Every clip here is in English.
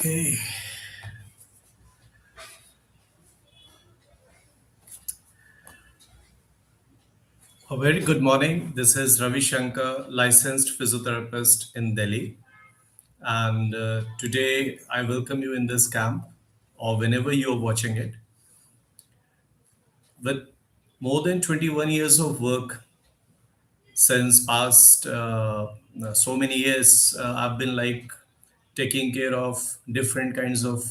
Okay. A very good morning. This is Ravi Shankar, licensed physiotherapist in Delhi. And today I welcome you in this camp or whenever you're watching it. With more than 21 years of work since past so many years, I've been like taking care of different kinds of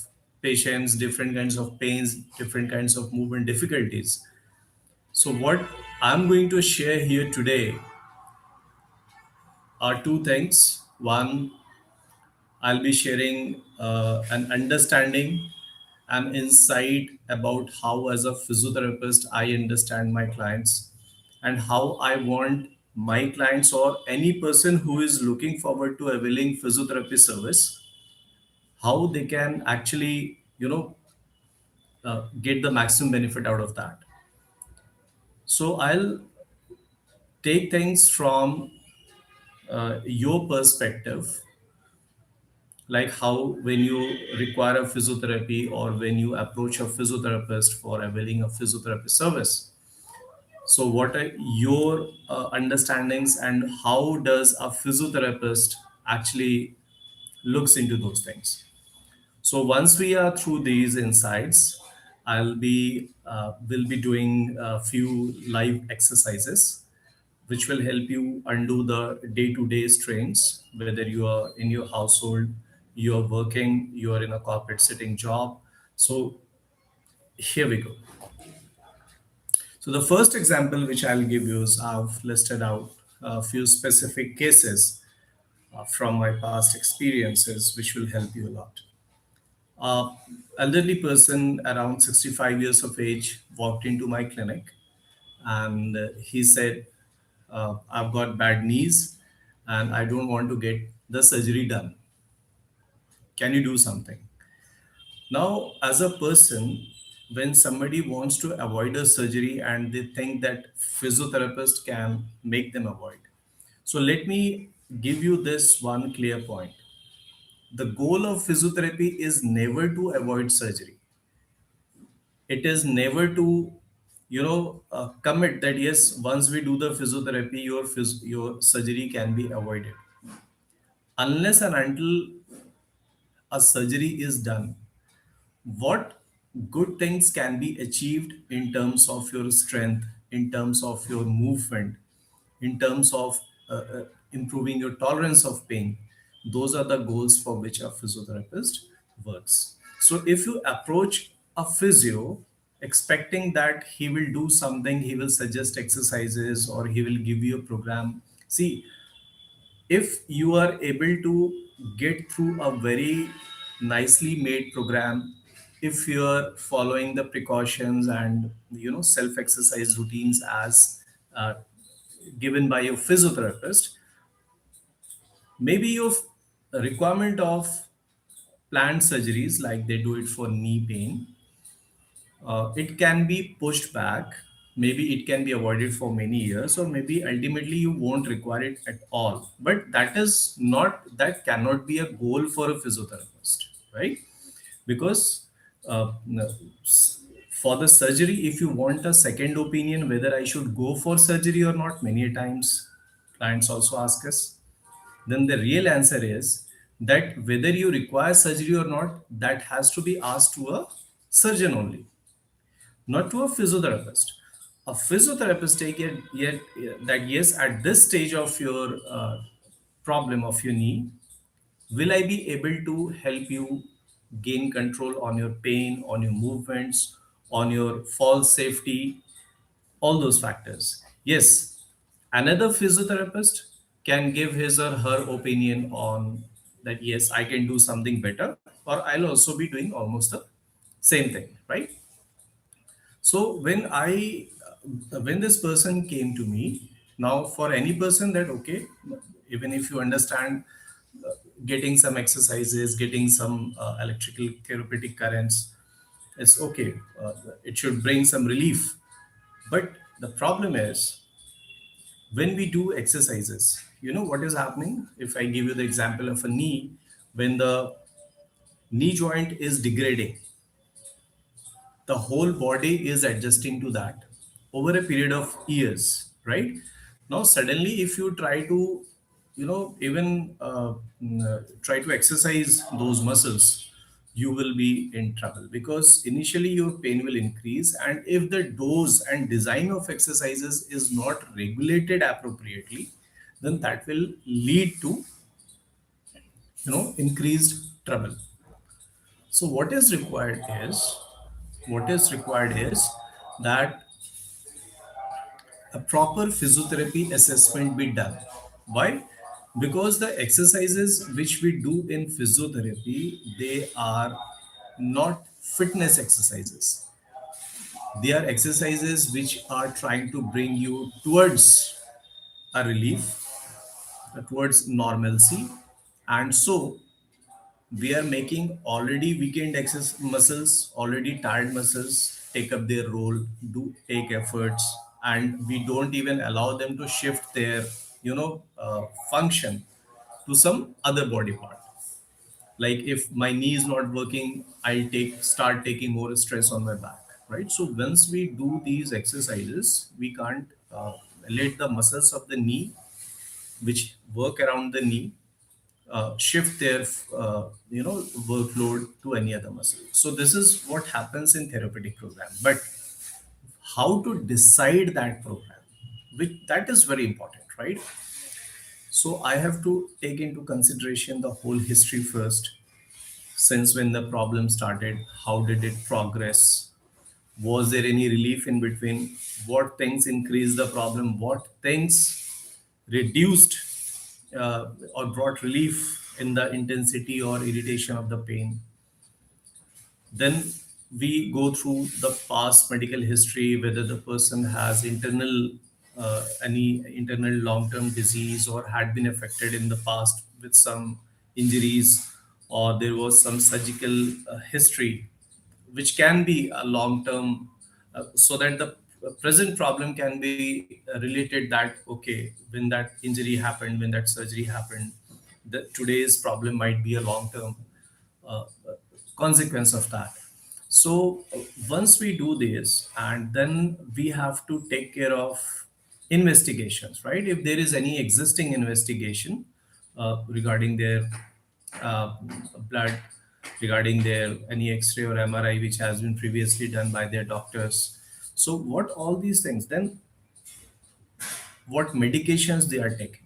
patients, different kinds of pains, different kinds of movement difficulties. So, what I'm going to share here today are two things. One, I'll be sharing an understanding and insight about how, as a physiotherapist, I understand my clients and how I want my clients or any person who is looking forward to availing physiotherapy service, how they can actually, get the maximum benefit out of that. So I'll take things from your perspective, like how when you require a physiotherapy or when you approach a physiotherapist for availing a physiotherapy service. So what are your understandings and how does a physiotherapist actually looks into those things? So once we are through these insights, will be doing a few live exercises which will help you undo the day-to-day strains, whether you are in your household, you are working, you are in a corporate sitting job. So here we go. So the first example which I'll give you is I've listed out a few specific cases from my past experiences, which will help you a lot. Uh, Elderly person around 65 years of age walked into my clinic and he said, I've got bad knees and I don't want to get the surgery done. Can you do something? Now, as a person, when somebody wants to avoid a surgery and they think that physiotherapist can make them avoid. So let me give you this one clear point. The goal of physiotherapy is never to avoid surgery. It is never to commit that yes, once we do the physiotherapy, your surgery can be avoided. Unless and until a surgery is done, what good things can be achieved in terms of your strength, in terms of your movement, in terms of improving your tolerance of pain? Those are the goals for which a physiotherapist works. So if you approach a physio expecting that he will do something, he will suggest exercises or he will give you a program, see, if you are able to get through a very nicely made program, if you are following the precautions and self exercise routines as uh, given by your physiotherapist, maybe your requirement of planned surgeries like they do it for knee pain, it can be pushed back. Maybe it can be avoided for many years, or maybe ultimately you won't require it at all. But that cannot be a goal for a physiotherapist, right? Because no, for the surgery, if you want a second opinion whether I should go for surgery or not, many a times clients also ask us, then the real answer is that whether you require surgery or not, that has to be asked to a surgeon only, not to a physiotherapist. A physiotherapist take it yet that yes, at this stage of your problem of your knee, will I be able to help you gain control on your pain, on your movements, on your fall safety, all those factors. Yes, another physiotherapist can give his or her opinion on that yes, I can do something better, or I'll also be doing almost the same thing, right? So when this person came to me, now for any person that okay, even if you understand getting some exercises, getting some electrical therapeutic currents, it's okay. It should bring some relief. But the problem is when we do exercises, you know what is happening? If I give you the example of a knee, when the knee joint is degrading, the whole body is adjusting to that over a period of years, right? Now suddenly if you try to, even try to exercise those muscles, you will be in trouble, because initially your pain will increase, and if the dose and design of exercises is not regulated appropriately, then that will lead to, increased trouble. So what is required is that a proper physiotherapy assessment be done. Why? Because the exercises which we do in physiotherapy, they are not fitness exercises. They are exercises which are trying to bring you towards a relief, towards normalcy. And so we are making already weakened excess muscles, already tired muscles take up their role, do take efforts, and we don't even allow them to shift their, function to some other body part. Like if my knee is not working, I'll start taking more stress on my back, right? So once we do these exercises, we can't let the muscles of the knee, which work around the knee, shift their workload to any other muscle. So this is what happens in therapeutic program. But how to decide that program, which that is very important, right? So I have to take into consideration the whole history first. Since when the problem started, how did it progress, was there any relief in between, what things increased the problem, what things reduced or brought relief in the intensity or irritation of the pain. Then we go through the past medical history, whether the person has any internal long-term disease or had been affected in the past with some injuries, or there was some surgical history, which can be a long-term, so that the present problem can be related that, okay, when that injury happened, when that surgery happened, today's problem might be a long-term uh, consequence of that. So once we do this, and then we have to take care of investigations, right? If there is any existing investigation regarding their uh, blood, regarding their any X-ray or MRI which has been previously done by their doctors. So what all these things, then what medications they are taking,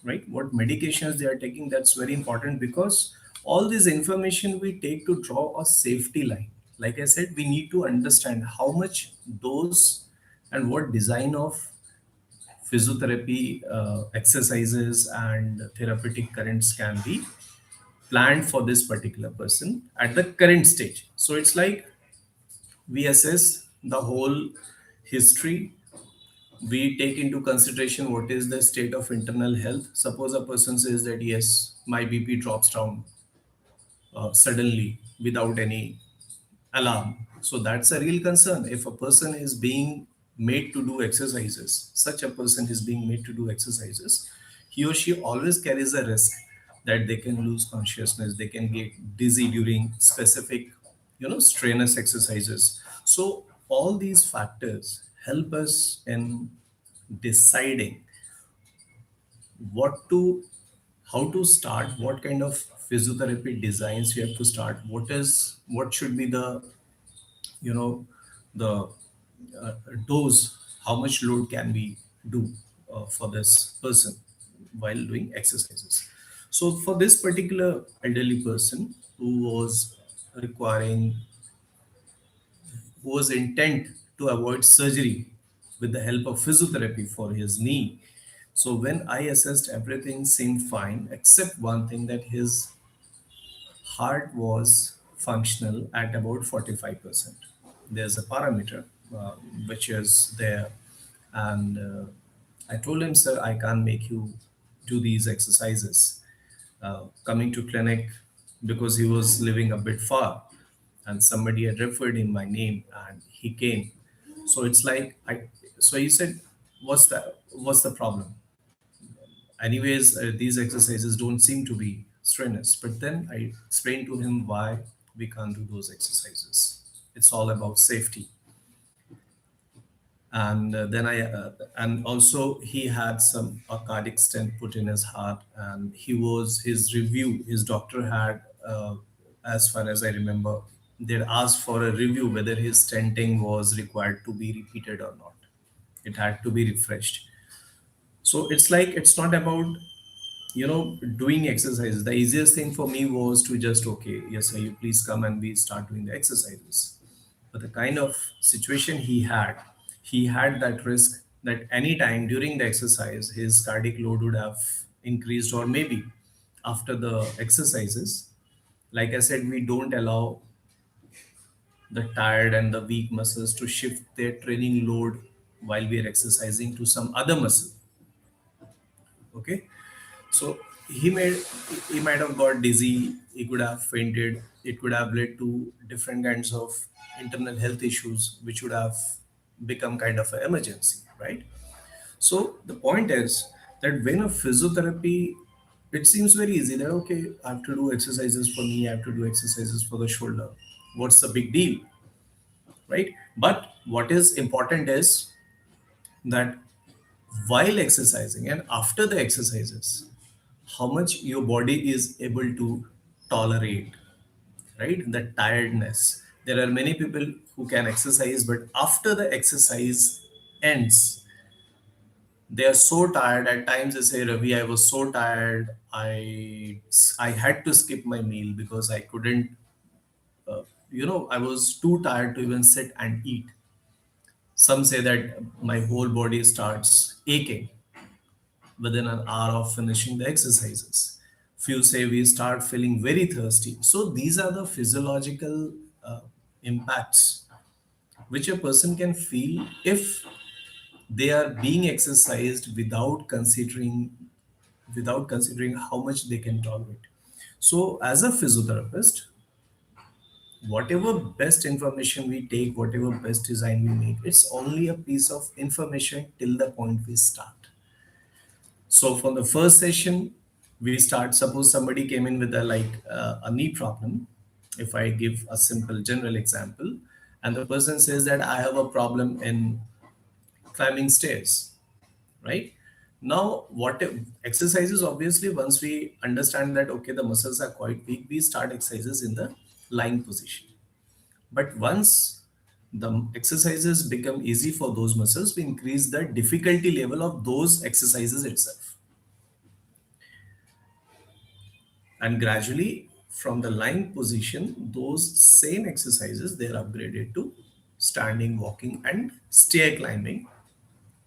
right? What medications they are taking, that's very important, because all this information we take to draw a safety line. Like I said, we need to understand how much dose and what design of physiotherapy exercises and therapeutic currents can be planned for this particular person at the current stage. So it's like we assess the whole history, we take into consideration what is the state of internal health. Suppose a person says that yes, my BP drops down suddenly without any alarm. So that's a real concern. If a person is being made to do exercises, such a person is being made to do exercises, he or she always carries a risk that they can lose consciousness, they can get dizzy during specific, strenuous exercises. So all these factors help us in deciding what to how to start, what kind of physiotherapy designs we have to start, what should be the, you know the uh, dose, how much load can we do for this person while doing exercises. So for this particular elderly person who was requiring who was intent to avoid surgery with the help of physiotherapy for his knee. So when I assessed, everything seemed fine except one thing, that his heart was functional at about 45%. There's a parameter uh, which is there. And I told him, sir, I can't make you do these exercises. Coming to clinic, because he was living a bit far, and somebody had referred in my name and he came. So it's like so he said, what's the problem? Anyways, these exercises don't seem to be strenuous. But then I explained to him why we can't do those exercises. It's all about safety. And then and also he had some a cardiac stent put in his heart, and his review. His doctor had, as far as I remember, they'd asked for a review whether his stenting was required to be repeated or not. It had to be refreshed. So it's like it's not about doing exercises. The easiest thing for me was to just, okay, yes sir, you please come and we start doing the exercises. But the kind of situation he had that risk that any time during the exercise his cardiac load would have increased, or maybe after the exercises. Like I said, we don't allow the tired and the weak muscles to shift their training load while we are exercising to some other muscle. Okay. So he might have got dizzy, he could have fainted, it could have led to different kinds of internal health issues, which would have become kind of an emergency, right? So the point is that when a physiotherapy, it seems very easy that, okay, I have to do exercises for knee, I have to do exercises for the shoulder. What's the big deal, right? But what is important is that while exercising and after the exercises, how much your body is able to tolerate, right? The tiredness. There are many people who can exercise, but after the exercise ends, they are so tired. At times they say, Ravi, I was so tired. I had to skip my meal because I couldn't, I was too tired to even sit and eat. Some say that my whole body starts aching within an hour of finishing the exercises. Few say we start feeling very thirsty. So these are the physiological impacts which a person can feel if they are being exercised without considering how much they can tolerate. So as a physiotherapist, whatever best information we take, whatever best design we make, it's only a piece of information till the point we start. So from the first session, we start. Suppose somebody came in with a knee problem. If I give a simple general example, and the person says that I have a problem in climbing stairs, right? Now, what exercises? Obviously, once we understand that, okay, the muscles are quite weak, we start exercises in the lying position. But once the exercises become easy for those muscles, we increase the difficulty level of those exercises itself. And gradually, from the lying position, those same exercises, they're upgraded to standing, walking, and stair climbing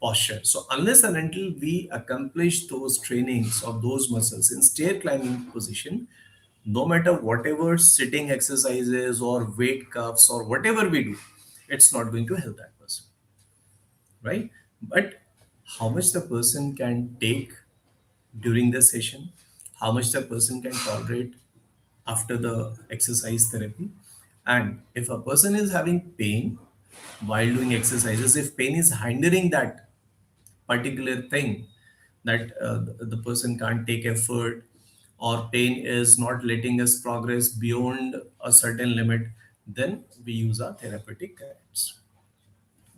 posture. So unless and until we accomplish those trainings of those muscles in stair climbing position, no matter whatever sitting exercises or weight cuffs or whatever we do, it's not going to help that person, right? But how much the person can take during the session, how much the person can tolerate after the exercise therapy. And if a person is having pain while doing exercises, if pain is hindering that particular thing, that the person can't take effort, or pain is not letting us progress beyond a certain limit, then we use our therapeutic guides.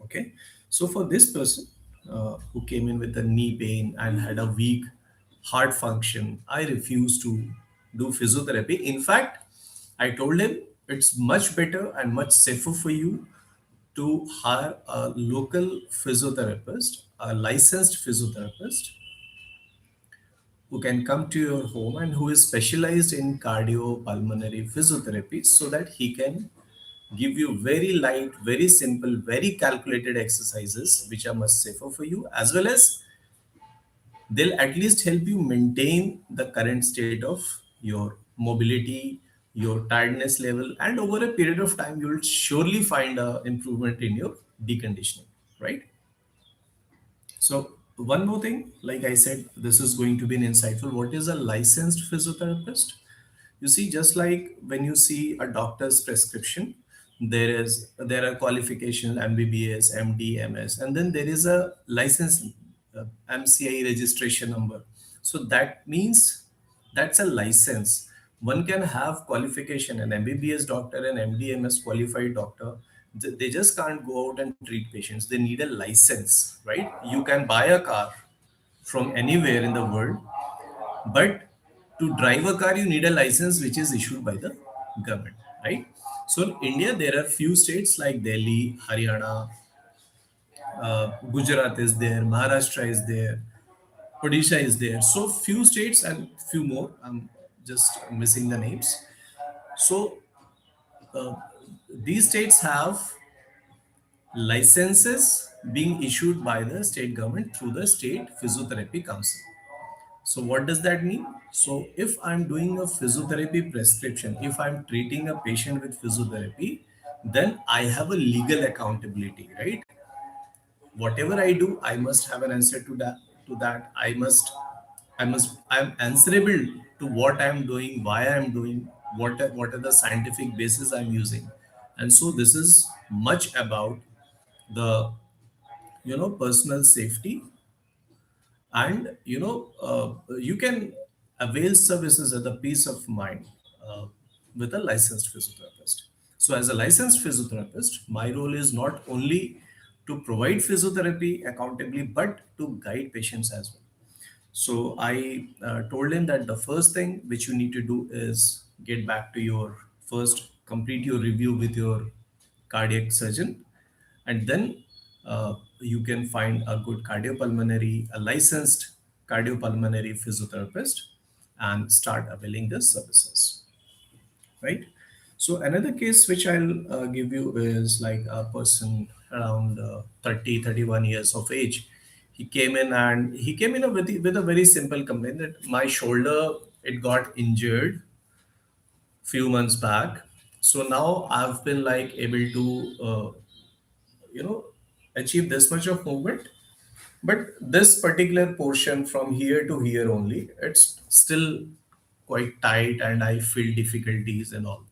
Okay. So for this person who came in with a knee pain and had a weak heart function, I refused to do physiotherapy. In fact, I told him it's much better and much safer for you to hire a local physiotherapist, a licensed physiotherapist who can come to your home and who is specialized in cardiopulmonary physiotherapy, so that he can give you very light, very simple, very calculated exercises which are much safer for you, as well as they'll at least help you maintain the current state of your mobility, your tiredness level, and over a period of time, you'll surely find a improvement in your deconditioning, right? So one more thing, like I said, this is going to be an insightful. What is a licensed physiotherapist? You see, just like when you see a doctor's prescription, there are qualifications MBBS, MD, MS, and then there is a license MCI registration number. So that means That's a license. One can have qualification, an MBBS doctor, an MDMS qualified doctor. They just can't go out and treat patients. They need a license, right? You can buy a car from anywhere in the world, but to drive a car, you need a license which is issued by the government, right? So in India, there are few states like Delhi, Haryana, Gujarat is there, Maharashtra is there, Odisha is there. So few states and few more. I'm just missing the names. So uh, these states have licenses being issued by the state government through the state physiotherapy council. So what does that mean? So if I'm doing a physiotherapy prescription, if I'm treating a patient with physiotherapy, then I have a legal accountability, right? Whatever I do, I must have an answer to that. I'm answerable to what I'm doing, why I'm doing, what are the scientific basis I'm using. And so this is much about the personal safety, and you can avail services at the peace of mind uh, with a licensed physiotherapist. So as a licensed physiotherapist, my role is not only to provide physiotherapy accountably but to guide patients as well. So I told him that the first thing which you need to do is get back to your first, complete your review with your cardiac surgeon, and then you can find a good cardiopulmonary, a licensed cardiopulmonary physiotherapist, and start availing the services, right? So another case which I'll give you is like a person around 30, 31 years of age. He came in, and he came in with a very simple complaint that my shoulder, it got injured few months back. So now I've been like able to you know achieve this much of movement, but this particular portion from here to here only, it's still quite tight and I feel difficulties and all.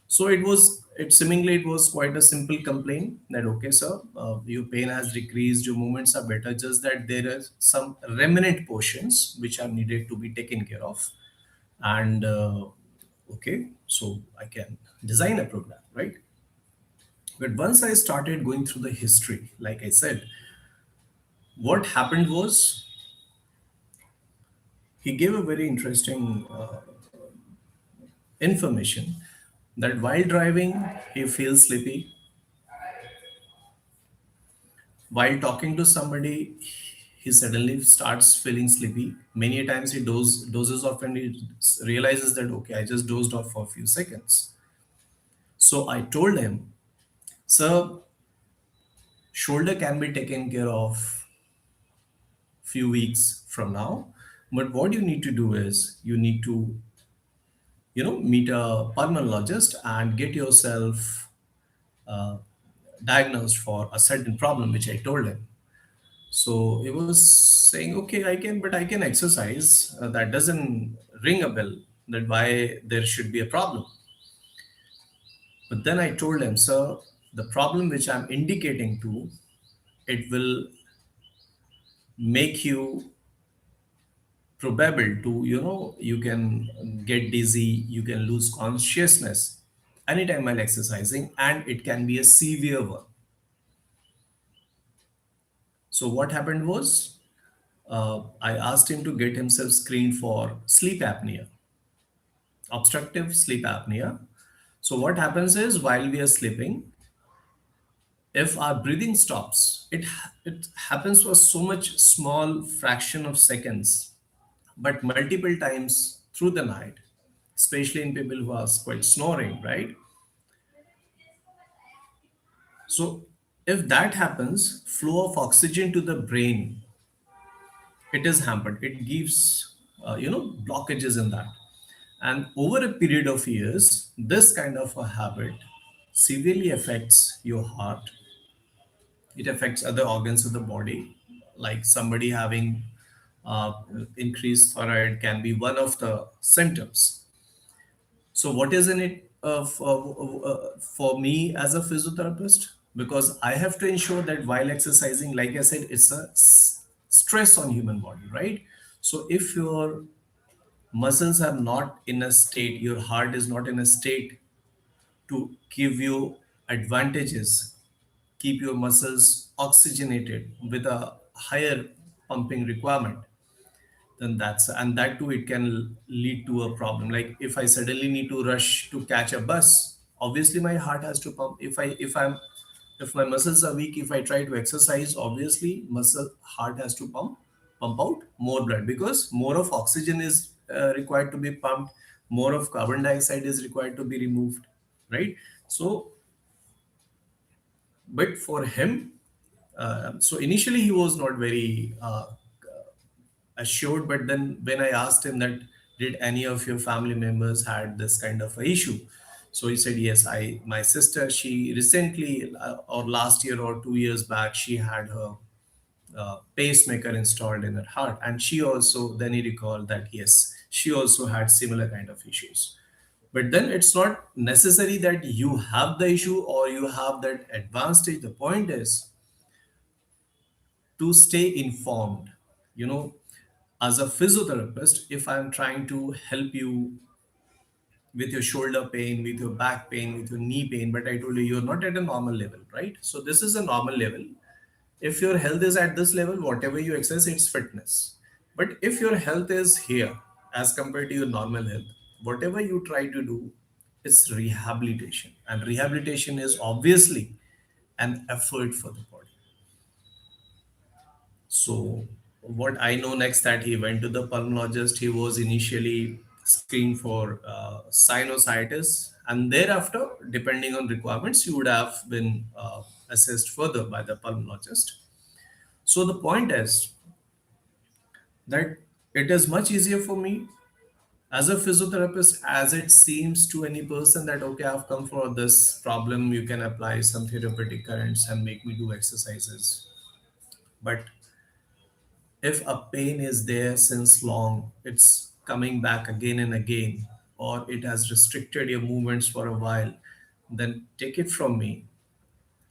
So it seemingly it was quite a simple complaint that, okay, sir, your pain has decreased, your movements are better, just that there are some remnant portions which are needed to be taken care of. And okay, so I can design a program, right? But once I started going through the history, like I said, what happened was he gave a very interesting information that while driving, he feels sleepy. While talking to somebody, he suddenly starts feeling sleepy. Many a times he dozes off, and he realizes that, okay, I just dozed off for a few seconds. So I told him, sir, shoulder can be taken care of few weeks from now. But what you need to do is you need to, meet a pulmonologist and get yourself uh, diagnosed for a certain problem, which I told him. So he was saying, okay, I can, but I can exercise. That doesn't ring a bell that why there should be a problem. But then I told him, sir, the problem which I'm indicating to, it will make you probable to, you can get dizzy, you can lose consciousness anytime while exercising, and it can be a severe one. So what happened was, I asked him to get himself screened for sleep apnea, obstructive sleep apnea. So what happens is while we are sleeping, if our breathing stops, it happens for so much small fraction of seconds, but multiple times through the night, especially in people who are quite snoring, right? So if that happens, flow of oxygen to the brain, it is hampered. It gives blockages in that. And over a period of years, this kind of a habit severely affects your heart. It affects other organs of the body, like somebody having uh, increased thyroid can be one of the symptoms. So what is in it for me as a physiotherapist? Because I have to ensure that while exercising, like I said, it's a stress on human body, right? So if your Muscles are not in a state, your heart is not in a state to give you advantages, keep your muscles oxygenated with a higher pumping requirement. Then that's, and that too, it can lead to a problem. Like if I suddenly need to rush to catch a bus, obviously my heart has to pump. If my muscles are weak, if I try to exercise, obviously muscle heart has to pump out more blood, because more of oxygen is required to be pumped, more of carbon dioxide is required to be removed, right? So, but for him, so initially he was not very assured, but then when I asked him that, did any of your family members had this kind of a issue, so he said, yes, I my sister, she recently, or last year or 2 years back, she had her pacemaker installed in her heart, and she also, then he recalled that yes, she also had similar kind of issues. But then it's not necessary that you have the issue or you have that advanced stage. The point is to stay informed. You know, as a physiotherapist, if I'm trying to help you with your shoulder pain, with your back pain, with your knee pain, but I told you you're not at a normal level, right? So this is a normal level. If your health is at this level, whatever you exercise, it's fitness. But if your health is here as compared to your normal health, whatever you try to do, it's rehabilitation. And rehabilitation is obviously an effort for the body. So what I know next, that he went to the pulmonologist. He was initially screened for sinusitis, and thereafter, depending on requirements, you would have been assessed further by the pulmonologist. So the point is that it is much easier for me as a physiotherapist, as it seems to any person that okay, I've come for this problem, you can apply some therapeutic currents and make me do exercises. But if a pain is there since long, it's coming back again and again, or it has restricted your movements for a while, then take it from me,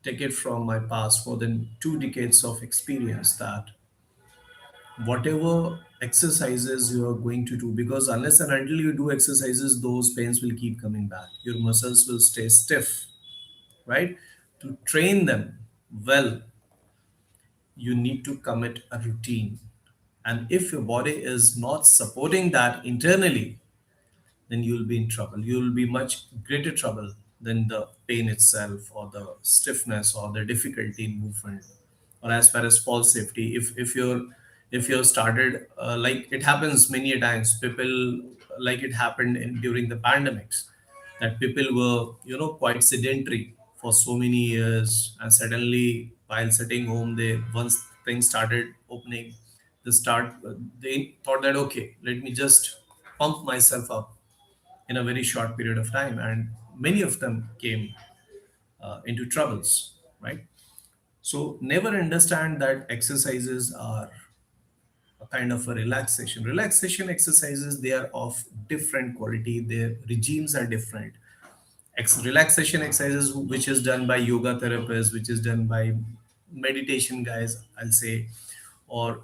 take it from my past more than 2 decades of experience, that whatever exercises you are going to do, because unless and until you do exercises, those pains will keep coming back, your muscles will stay stiff, right? To train them well, you need to commit a routine. And if your body is not supporting that internally, then you'll be in trouble. You'll be much greater trouble than the pain itself, or the stiffness, or the difficulty in movement. Or as far as fall safety, if you're started, like it happens many a times, people, like it happened during the pandemics, that people were, quite sedentary for so many years, and suddenly while sitting home, they, once things started opening, they thought that okay, let me just pump myself up in a very short period of time, and many of them came into troubles, right? So never understand that exercises are a kind of a relaxation exercises, they are of different quality, their regimes are different. Relaxation exercises which is done by yoga therapists, which is done by meditation guys, I'll say, or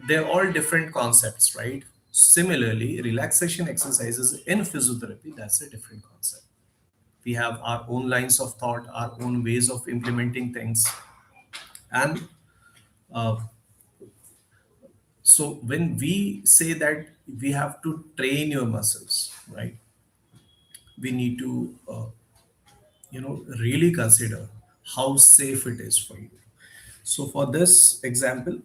they're all different concepts, right? Similarly, relaxation exercises in physiotherapy, that's a different concept. We have our own lines of thought, our own ways of implementing things. And uh, so when we say that we have to train your muscles, right, we need to really consider how safe it is for you. So for this example,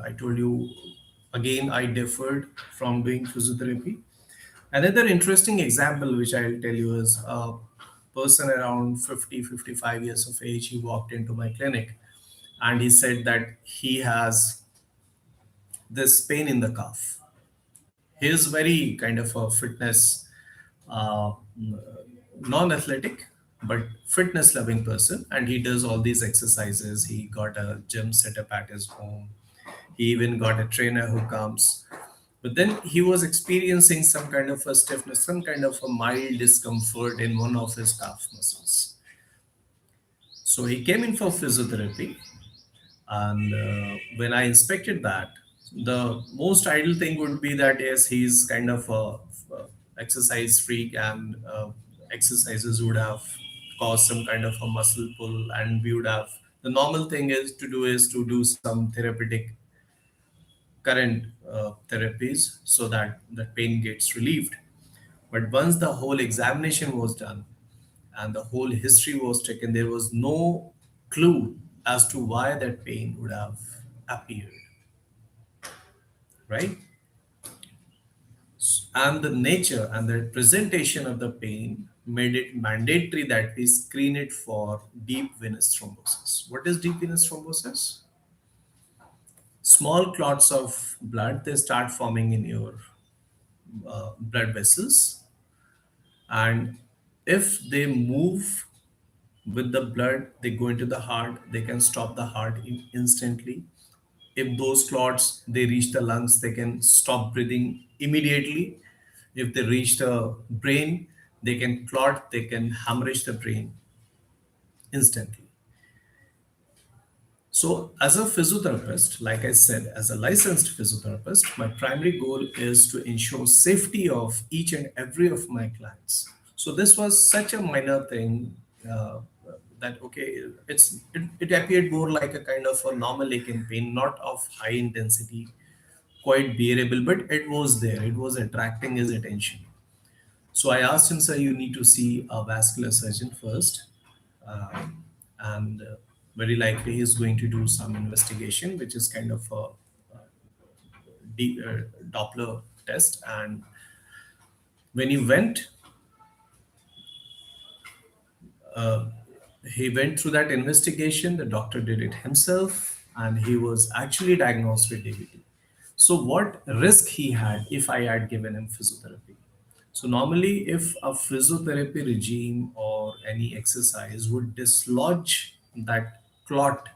I told you, again, I differed from doing physiotherapy. Another interesting example which I'll tell you is a person around 50, 55 years of age. He walked into my clinic and he said that he has this pain in the calf. He is very kind of a fitness, uh, non-athletic, but fitness loving person, and he does all these exercises. He got a gym set up at his home. He even got a trainer who comes. But then he was experiencing some kind of a stiffness, some kind of a mild discomfort in one of his calf muscles. So he came in for physiotherapy, and when I inspected that, The most ideal thing would be that yes, he's kind of a exercise freak, and exercises would have caused some kind of a muscle pull, and we would have, the normal thing is to do some therapeutic current therapies so that the pain gets relieved. But once the whole examination was done and the whole history was taken, there was no clue as to why that pain would have appeared, right? And the nature and the presentation of the pain made it mandatory that we screen it for deep venous thrombosis. What is deep venous thrombosis? Small clots of blood, they start forming in your blood vessels, and if they move with the blood, they go into the heart, they can stop the heart instantly. If those clots they reach the lungs, they can stop breathing immediately. If they reach the brain, they can clot, they can hemorrhage the brain instantly. So, as a physiotherapist, like I said, as a licensed physiotherapist, my primary goal is to ensure safety of each and every of my clients. So, this was such a minor thing that okay, it appeared more like a kind of a normal aching pain, not of high intensity, quite bearable, but it was there. It was attracting his attention. So I asked him, sir, you need to see a vascular surgeon first. And very likely he's going to do some investigation, which is kind of a Doppler test. And when he went through that investigation, the doctor did it himself, and he was actually diagnosed with DVT. So, what risk he had if I had given him physiotherapy? So, normally, if a physiotherapy regime or any exercise would dislodge that clot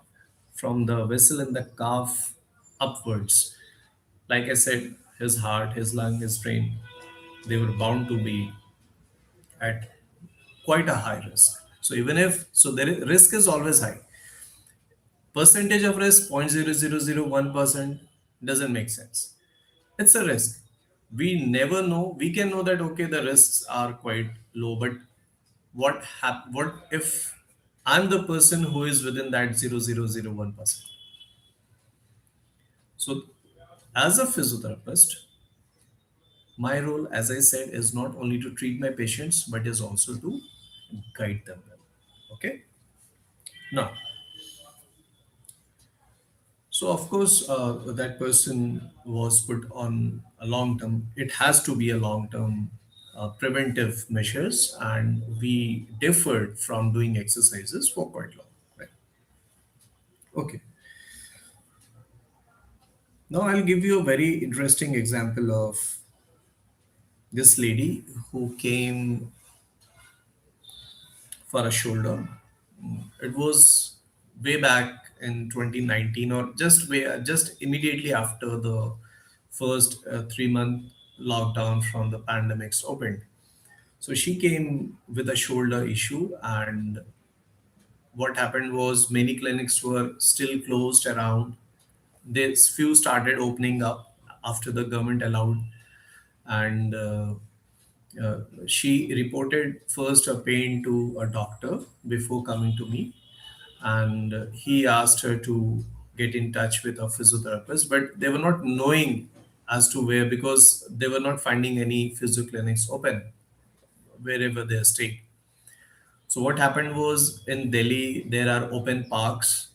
from the vessel in the calf upwards, like I said, his heart, his lung, his brain, they were bound to be at quite a high risk. So even if so, risk is always high. Percentage of risk 0.0001% doesn't make sense. It's a risk. We never know. We can know that okay, the risks are quite low, but what if I'm the person who is within that 0.0001%? So as a physiotherapist, my role, as I said, is not only to treat my patients, but is also to guide them well. Okay. Now, so of course, that person was put on a long term. It has to be a long term preventive measures, and we differed from doing exercises for quite long. Right. Okay. Now I'll give you a very interesting example of this lady who came for a shoulder. It was way back in 2019, or just immediately after the first 3 month lockdown from the pandemics opened. So she came with a shoulder issue, and what happened was many clinics were still closed around. This few started opening up after the government allowed, and she reported first a pain to a doctor before coming to me, and he asked her to get in touch with a physiotherapist, but they were not knowing as to where, because they were not finding any physio clinics open wherever they stayed. So what happened was, in Delhi there are open parks,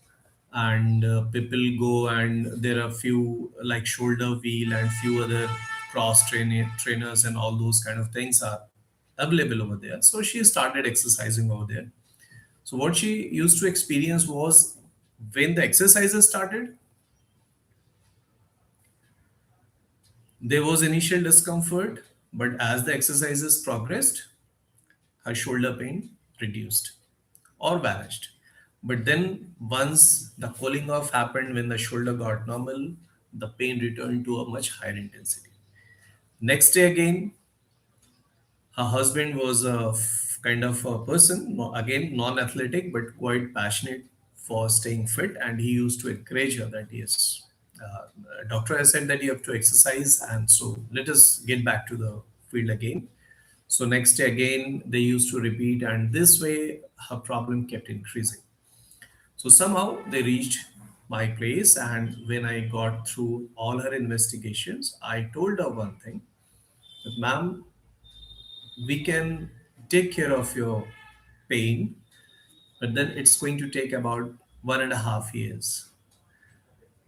and people go, and there are few like shoulder wheel and few other trainers and all those kind of things are available over there. So she started exercising over there. So what she used to experience was, when the exercises started, there was initial discomfort, but as the exercises progressed, her shoulder pain reduced or vanished. But then once the cooling off happened, when the shoulder got normal, the pain returned to a much higher intensity. Next day again, her husband was a kind of a person, again non-athletic but quite passionate for staying fit, and he used to encourage her that yes, uh, doctor has said that you have to exercise, and so let us get back to the field again. So next day again they used to repeat, and this way her problem kept increasing. So somehow they reached my place, and when I got through all her investigations, I told her one thing, that ma'am, we can take care of your pain, but then it's going to take about 1.5 years.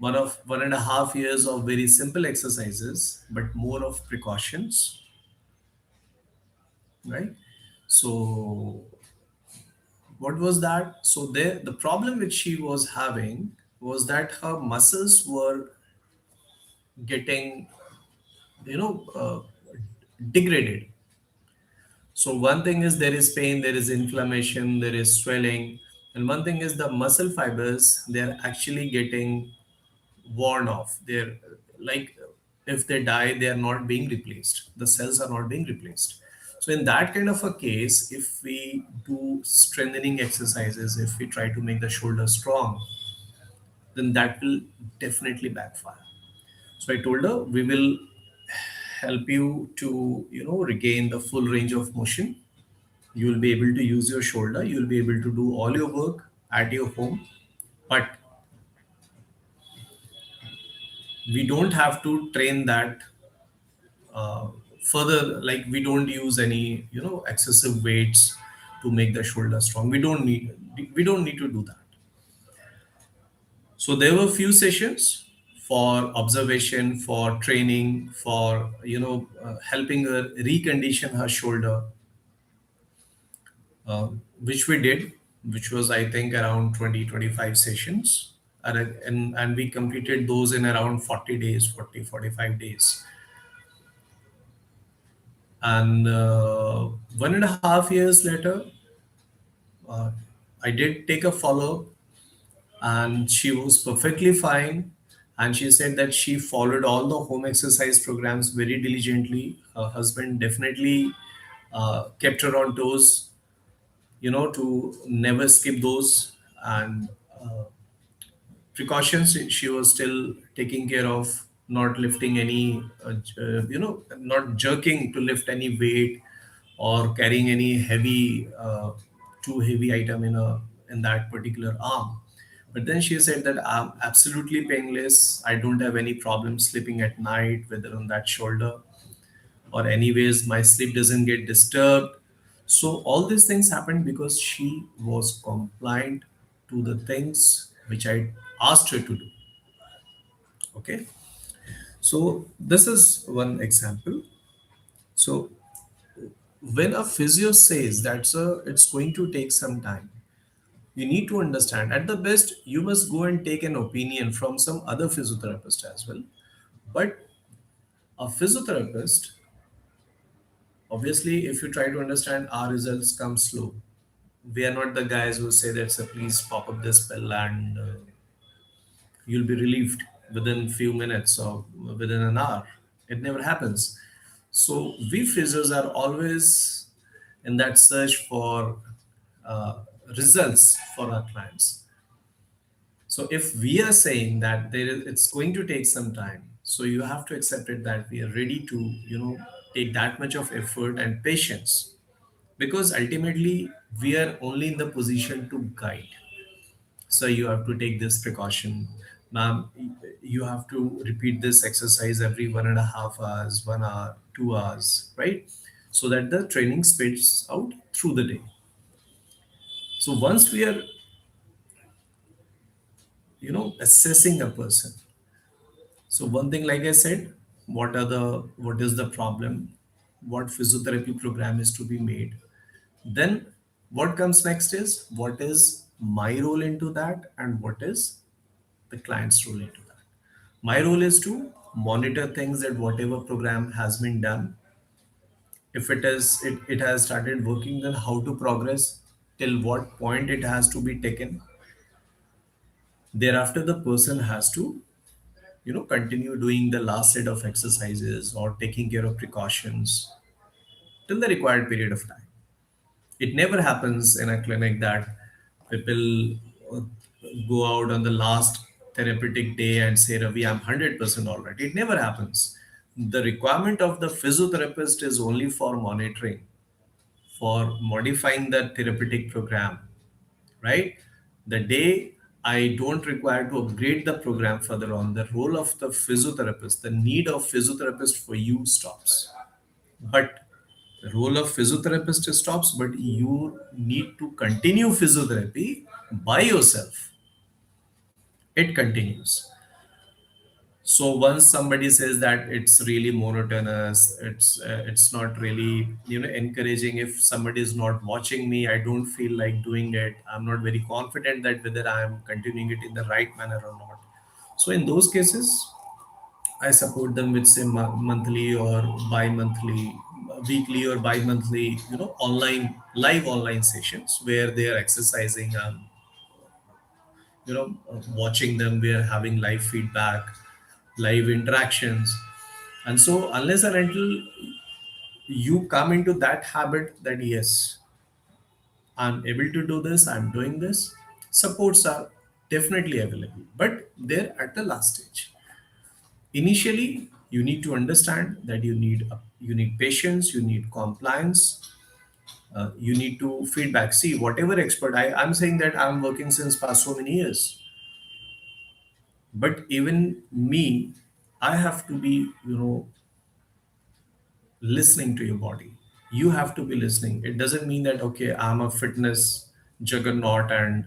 1.5 years of very simple exercises, but more of precautions, right? So what was that? So there, the problem which she was having was that her muscles were getting, you know, degraded. So one thing is there is pain, there is inflammation, there is swelling, and one thing is the muscle fibers, they are actually getting worn off. They're like, if they die, they are not being replaced. The cells are not being replaced. So in that kind of a case, if we do strengthening exercises, if we try to make the shoulder strong, then that will definitely backfire. So I told her we will help you to, regain the full range of motion. You will be able to use your shoulder. You will be able to do all your work at your home, but we don't have to train that uh, further. Like, we don't use any excessive weights to make the shoulder strong. We don't need to do that. So there were few sessions for observation, for training, for helping her recondition her shoulder, which we did, which was, I think, around 20-25 sessions. And we completed those in around 40 days, 40-45 days. And 1.5 years later, uh, I did take a follow up, and she was perfectly fine. And she said that she followed all the home exercise programs very diligently. Her husband definitely kept her on toes, to never skip those. And precautions she was still taking care of, not lifting any, not jerking to lift any weight, or carrying any heavy, too heavy item in that particular arm. But then she said that I'm absolutely painless. I don't have any problem sleeping at night, whether on that shoulder, or anyways my sleep doesn't get disturbed. So all these things happened because she was compliant to the things which I asked her to do. Okay, so this is one example. So when a physio says that, sir, it's going to take some time, you need to understand, at the best you must go and take an opinion from some other physiotherapist as well. But a physiotherapist, obviously, if you try to understand, our results come slow. We are not the guys who say that, sir, please pop up this pill, and you'll be relieved within few minutes or within an hour. It never happens. So we physios are always in that search for results for our clients. So if we are saying that it's going to take some time, so you have to accept it that we are ready to, take that much of effort and patience, because ultimately we are only in the position to guide. So you have to take this precaution, ma'am. You have to repeat this exercise every 1.5 hours, 1 hour, 2 hours, right? So that the training spits out through the day. So once we are, assessing a person, so one thing, like I said, what is the problem, what physiotherapy program is to be made. Then what comes next is what is my role into that, and what is the client's role into that. My role is to monitor things, that whatever program has been done, if it has started working, then how to progress, till what point it has to be taken. Thereafter the person has to, continue doing the last set of exercises or taking care of precautions till the required period of time. It never happens in a clinic that people uh, go out on the last therapeutic day and say, Ravi, I'm 100% all right. It never happens. The requirement of the physiotherapist is only for monitoring, for modifying the therapeutic program, right? The day I don't require to upgrade the program further on, the role of the physiotherapist, the need of physiotherapist for you stops. But the role of physiotherapist stops, but you need to continue physiotherapy by yourself. It continues. So once somebody says that it's really monotonous, it's not really encouraging. If somebody is not watching me, I don't feel like doing it. I'm not very confident that whether I am continuing it in the right manner or not. So in those cases, I support them with say monthly or bi-monthly, weekly or bi-monthly, online live online sessions where they are exercising and watching them. We are having live feedback, live interactions, and so unless and until you come into that habit that yes, I'm able to do this, I'm doing this, supports are definitely available, but they're at the last stage. Initially, you need to understand that you need patience, you need compliance, you need to feedback. See, whatever expert I'm saying that I'm working since past so many years, but even me, I have to be listening to your body. You have to be listening. It doesn't mean that okay, I'm a fitness juggernaut and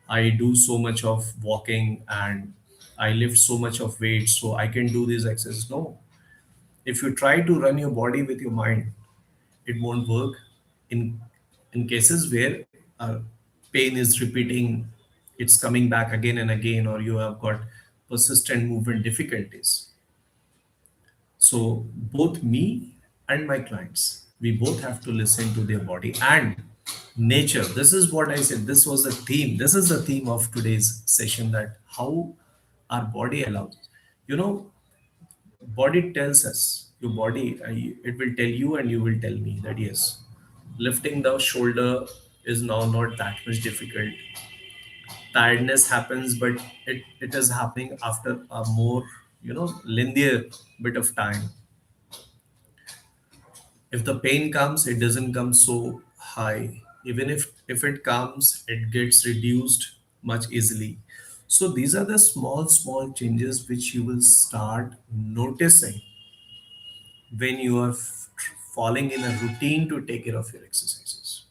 I do so much of walking and I lift so much of weight so I can do these exercises. No. If you try to run your body with your mind, it won't work. In in cases where pain is repeating, it's coming back again and again, or you have got persistent movement difficulties. So both me and my clients, we both have to listen to their body and nature. This is what I said. This was the theme. This is the theme of today's session, that how our body allows. You know, body tells us, your body, it will tell you and you will tell me that yes, lifting the shoulder is now not that much difficult. Tiredness happens, but it is happening after a more, lengthier bit of time. If the pain comes, it doesn't come so high. Even if it comes, it gets reduced much easily. So these are the small changes which you will start noticing when you are falling in a routine to take care of your exercises.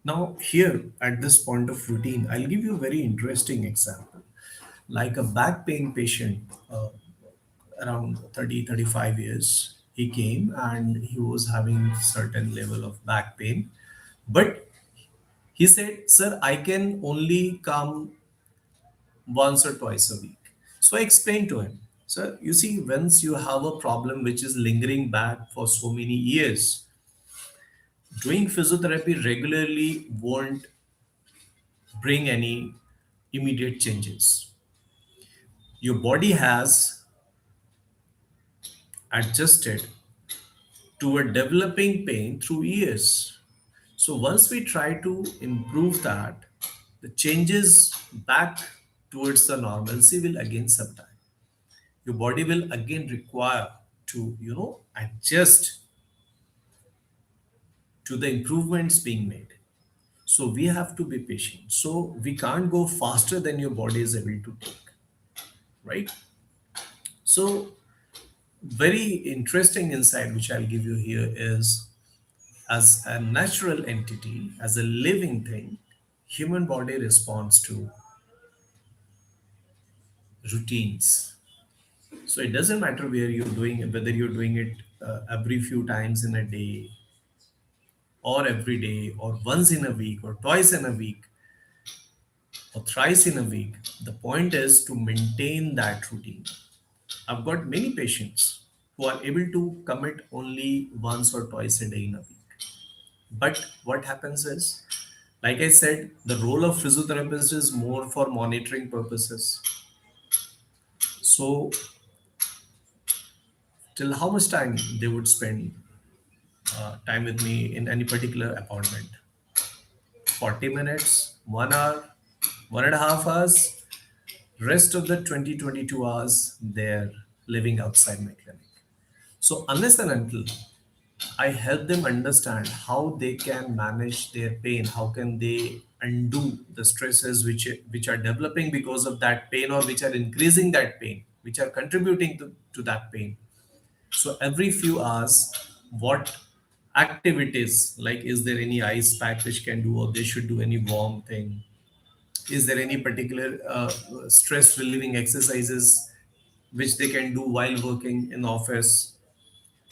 Now here at this point of routine, I'll give you a very interesting example. Like a back pain patient, around 30-35 years, he came and he was having certain level of back pain, but he said, sir, I can only come once or twice a week. So I explained to him, sir, you see, once you have a problem which is lingering back for so many years, doing physiotherapy regularly won't bring any immediate changes. Your body has adjusted to a developing pain through years. So once we try to improve that, the changes back towards the normalcy will again subside. Your body will again require to, adjust to the improvements being made. So we have to be patient. So we can't go faster than your body is able to take, right? So very interesting insight which I'll give you here is, as a natural entity, as a living thing, human body responds to routines. So it doesn't matter where you're doing it, whether you're doing it every few times in a day, or every day, or once in a week, or twice in a week, or thrice in a week. The point is to maintain that routine. I've got many patients who are able to commit only once or twice a day in a week. But what happens is, like I said, the role of physiotherapist is more for monitoring purposes. So, till how much time they would spend time with me in any particular appointment? 40 minutes, 1 hour, 1.5 hours. Rest of the 22 hours, they're living outside my clinic. So unless and until I help them understand how they can manage their pain, how can they undo the stresses which are developing because of that pain, or which are increasing that pain, which are contributing to that pain. So every few hours, what activities, like is there any ice pack which can do, or they should do any warm thing? Is there any particular stress relieving exercises which they can do while working in office,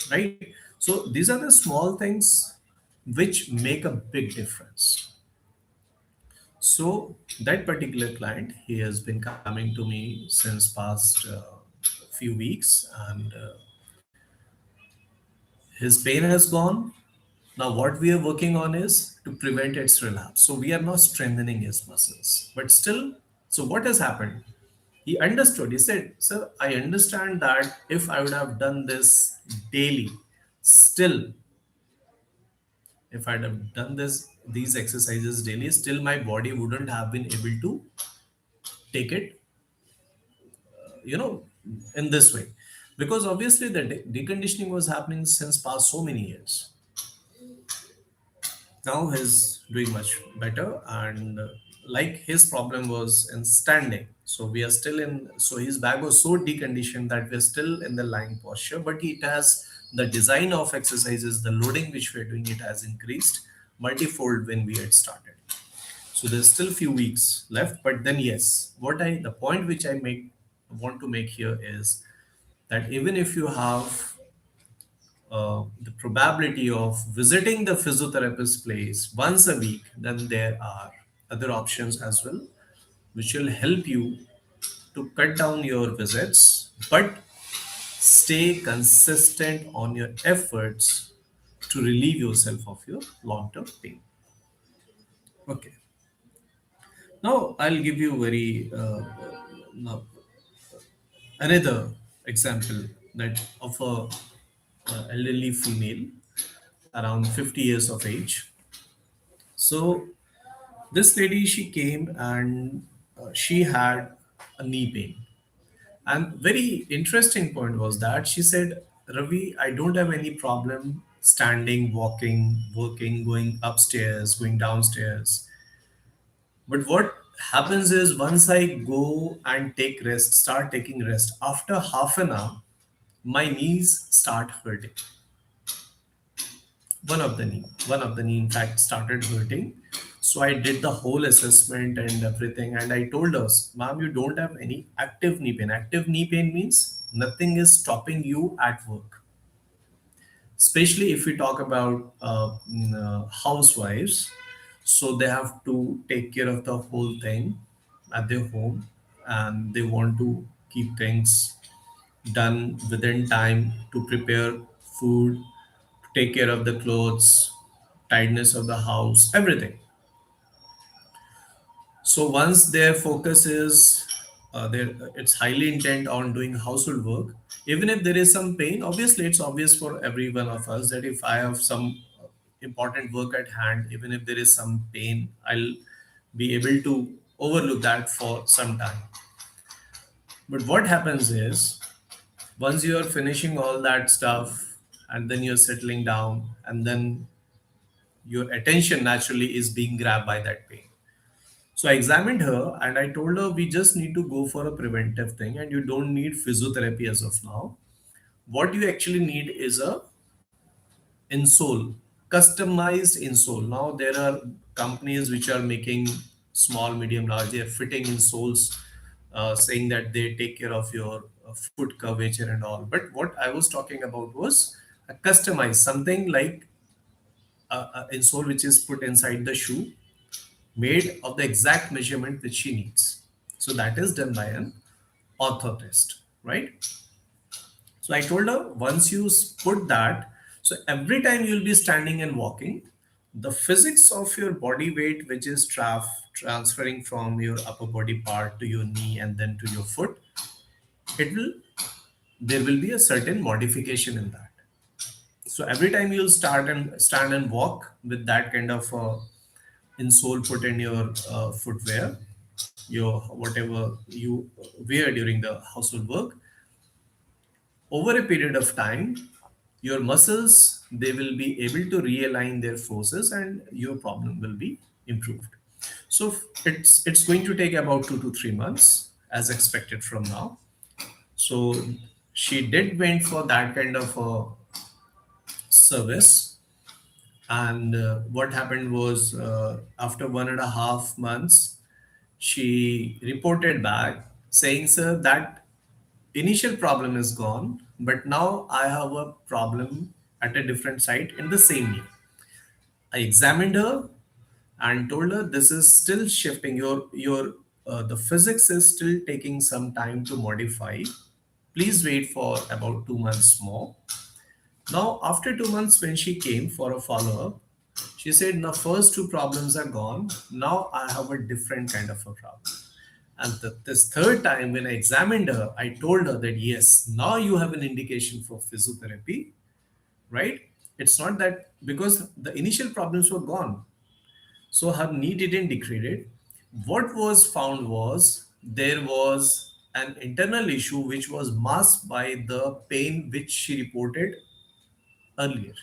right? So these are the small things which make a big difference. So that particular client, he has been coming to me since past few weeks, and his pain has gone. Now what we are working on is to prevent its relapse. So we are not strengthening his muscles, but still, so what has happened? He understood. He said, "Sir, I understand that if I would have done this daily, still, if I'd have done these exercises daily, still my body wouldn't have been able to take it, you know, in this way, because obviously the deconditioning was happening since past so many years. Now he's doing much better, and like his problem was in standing, so we are still in, so his back was so deconditioned that we're still in the lying posture, but it has the design of exercises, the loading which we're doing, it has increased multifold when we had started. So there's still few weeks left, but then yes, what I the point which I make want to make here is that even if you have the probability of visiting the physiotherapist place once a week, then there are other options as well, which will help you to cut down your visits, but stay consistent on your efforts to relieve yourself of your long-term pain. Okay. Now I'll give you very now another example that of a elderly female around 50 years of age. So this lady, she came, and she had a knee pain. And very interesting point was that she said, Ravi, I don't have any problem standing, walking, working, going upstairs, going downstairs. But what happens is once I go and take rest, start taking rest, after half an hour, my knees start hurting. One of the knee in fact started hurting. So I did the whole assessment and everything, and I told her, ma'am, you don't have any active knee pain. Active knee pain means nothing is stopping you at work, especially if we talk about housewives. So they have to take care of the whole thing at their home, and they want to keep things done within time, to prepare food, to take care of the clothes, tiredness of the house, everything. So once their focus is it's highly intent on doing household work, even if there is some pain, obviously it's obvious for every one of us that if I have some important work at hand, even if there is some pain, I'll be able to overlook that for some time. But what happens is, once you are finishing all that stuff, and then you're settling down, and then your attention naturally is being grabbed by that pain. So I examined her, and I told her, we just need to go for a preventive thing, and you don't need physiotherapy as of now. What you actually need is a insole, customized insole. Now there are companies which are making small, medium, large, they are fitting insoles, saying that they take care of your foot curvature and all. But what I was talking about was a customized, something like a insole which is put inside the shoe, made of the exact measurement which she needs. So that is done by an orthotist, right? So I told her, once you put that, so every time you'll be standing and walking, the physics of your body weight, which is transferring from your upper body part to your knee and then to your foot, it will there will be a certain modification in that. So every time you'll start and stand and walk with that kind of insole put in your footwear, your whatever you wear during the household work, over a period of time, your muscles, they will be able to realign their forces and your problem will be improved. So it's going to take about 2 to 3 months as expected from now. So she did went for that kind of a service, and what happened was, after 1.5 months she reported back saying, sir, that initial problem is gone, but now I have a problem at a different site in the same knee. I examined her and told her this is still shifting. Your the physics is still taking some time to modify. Please wait for about 2 months more. Now, after 2 months, when she came for a follow up, she said, "The first two problems are gone. Now I have a different kind of a problem." And this third time, when I examined her, I told her that yes, now you have an indication for physiotherapy, right? It's not that because the initial problems were gone. So her knee didn't degrade. What was found was there was an internal issue which was masked by the pain which she reported earlier.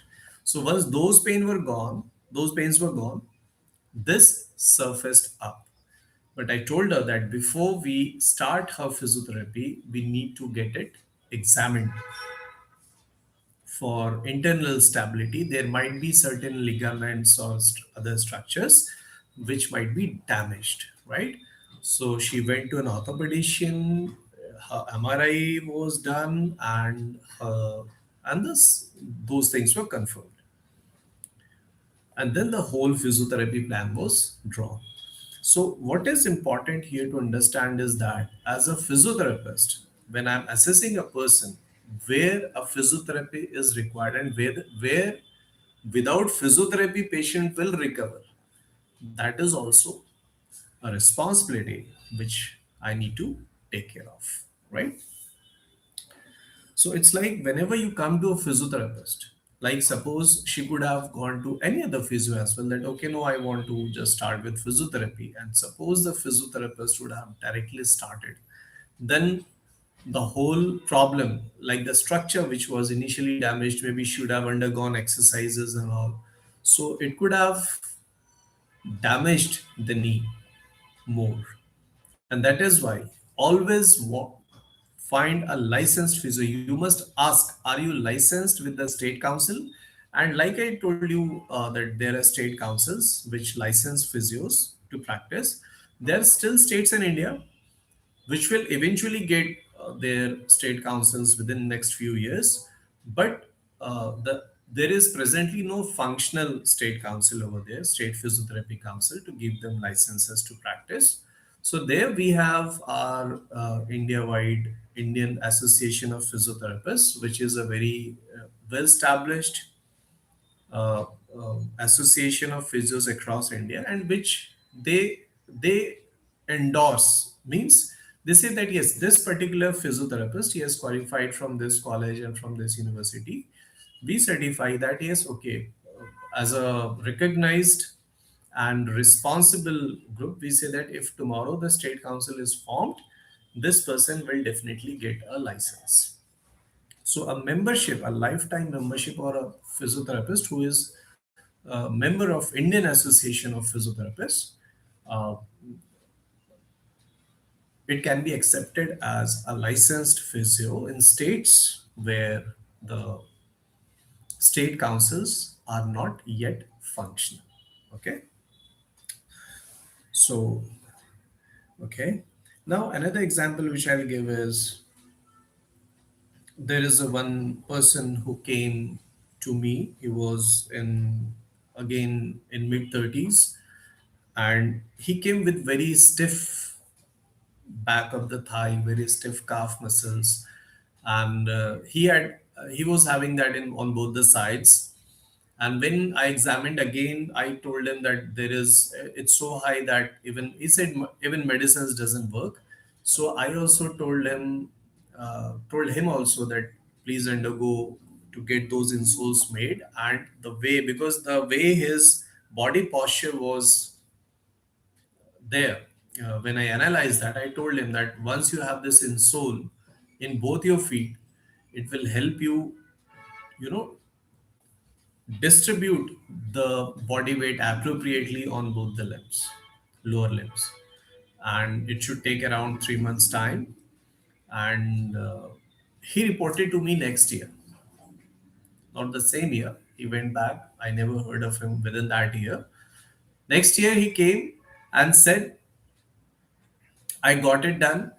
So once those pains were gone, this surfaced up. But I told her that before we start her physiotherapy, we need to get it examined for internal stability. There might be certain ligaments or other structures which might be damaged, right? So she went to an orthopedician, her MRI was done, and those things were confirmed. And then the whole physiotherapy plan was drawn. So, what is important here to understand is that as a physiotherapist, when I'm assessing a person, where a physiotherapy is required and where without physiotherapy patient will recover, that is also a responsibility which I need to take care of, right? So it's like whenever you come to a physiotherapist, like suppose she could have gone to any other physio as well, that okay, no, I want to just start with physiotherapy. And suppose the physiotherapist would have directly started, then the whole problem, like the structure which was initially damaged, maybe should have undergone exercises and all. So it could have damaged the knee more. And that is why always find a licensed physio. You must ask, are you licensed with the state council? And like I told you, that there are state councils which license physios to practice. There are still states in India which will eventually get their state councils within next few years. But there is presently no functional state council over there, state physiotherapy council, to give them licenses to practice. So there we have our India-wide Indian Association of Physiotherapists, which is a very well-established uh, association of physios across India, and which they endorse, means they say that yes, this particular physiotherapist, he has qualified from this college and from this university. We certify that yes, okay, as a recognized and responsible group, we say that if tomorrow the state council is formed, this person will definitely get a license. So a membership, a lifetime membership, or a physiotherapist who is a member of Indian Association of Physiotherapists, uh, it can be accepted as a licensed physio in states where the state councils are not yet functional. Okay, so okay. Now another example which I'll give is, there is a one person who came to me. He was in, again, in mid 30s, and he came with very stiff back of the thigh, very stiff calf muscles, and he was having that in on both the sides. And when I examined again, I told him that there is, it's so high that even, he said, even medicines doesn't work. So I also told him also that please undergo to get those insoles made. And the way, because the way his body posture was there, when I analyzed that, I told him that once you have this insole in both your feet, it will help you, you know, distribute the body weight appropriately on both the limbs, lower limbs. And it should take around 3 months' time. And he reported to me next year, not the same year. He went back. I never heard of him within that year. Next year, he came and said, I got it done.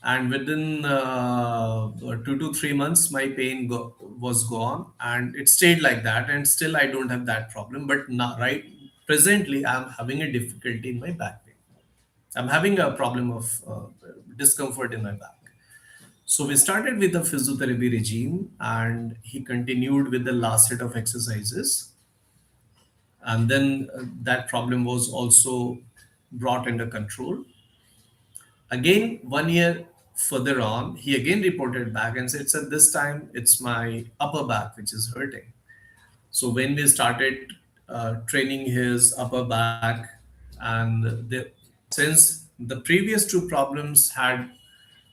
And within 2 to 3 months, my pain was gone, and it stayed like that. And still, I don't have that problem. But now, right presently, I'm having a difficulty in my back pain. I'm having a problem of discomfort in my back. So we started with the physiotherapy regime, and he continued with the last set of exercises. And then that problem was also brought under control. Again, 1 year further on, he again reported back and said, "Sir, this time it's my upper back which is hurting." So when we started training his upper back, and since the previous two problems had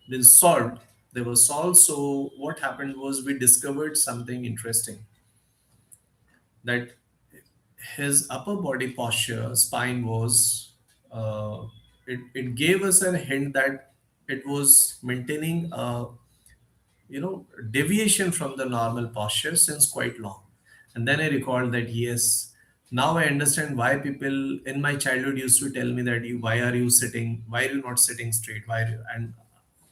been solved, they were solved. So what happened was we discovered something interesting, that his upper body posture, spine was, it gave us a hint that it was maintaining a, deviation from the normal posture since quite long. And then I recalled that, yes, now I understand why people in my childhood used to tell me that, why are you sitting, why are you not sitting straight, and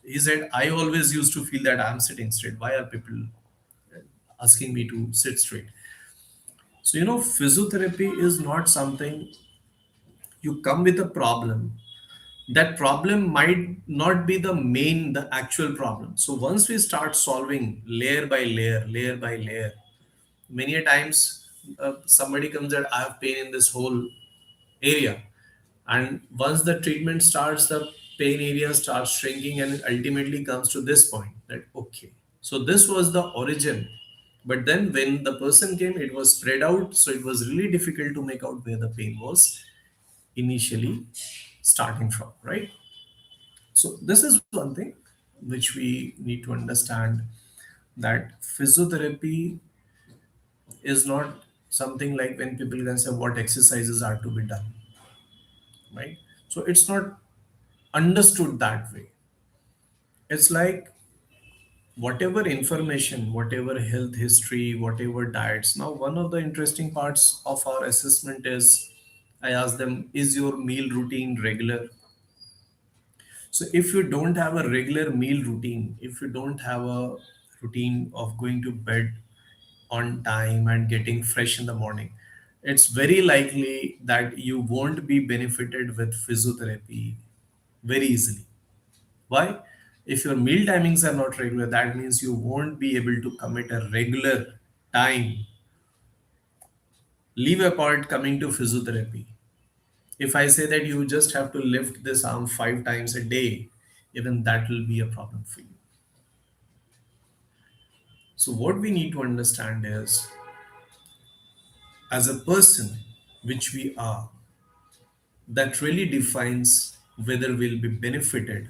he said, I always used to feel that I'm sitting straight, why are people asking me to sit straight? So, physiotherapy is not something you come with a problem. That problem might not be the actual problem. So once we start solving layer by layer, many a times somebody comes that I have pain in this whole area. And once the treatment starts, the pain area starts shrinking and it ultimately comes to this point that, okay, so this was the origin. But then when the person came, it was spread out. So it was really difficult to make out where the pain was initially starting from, right? So this is one thing which we need to understand, that physiotherapy is not something like when people can say what exercises are to be done, right? So it's not understood that way. It's like whatever information, whatever health history, whatever diets. Now, one of the interesting parts of our assessment is I ask them, is your meal routine regular? So if you don't have a regular meal routine, if you don't have a routine of going to bed on time and getting fresh in the morning, it's very likely that you won't be benefited with physiotherapy very easily. Why? If your meal timings are not regular, that means you won't be able to commit a regular time, leave apart coming to physiotherapy. If I say that you just have to lift this arm 5 times a day, even that will be a problem for you. So, what we need to understand is, as a person, which we are, that really defines whether we'll be benefited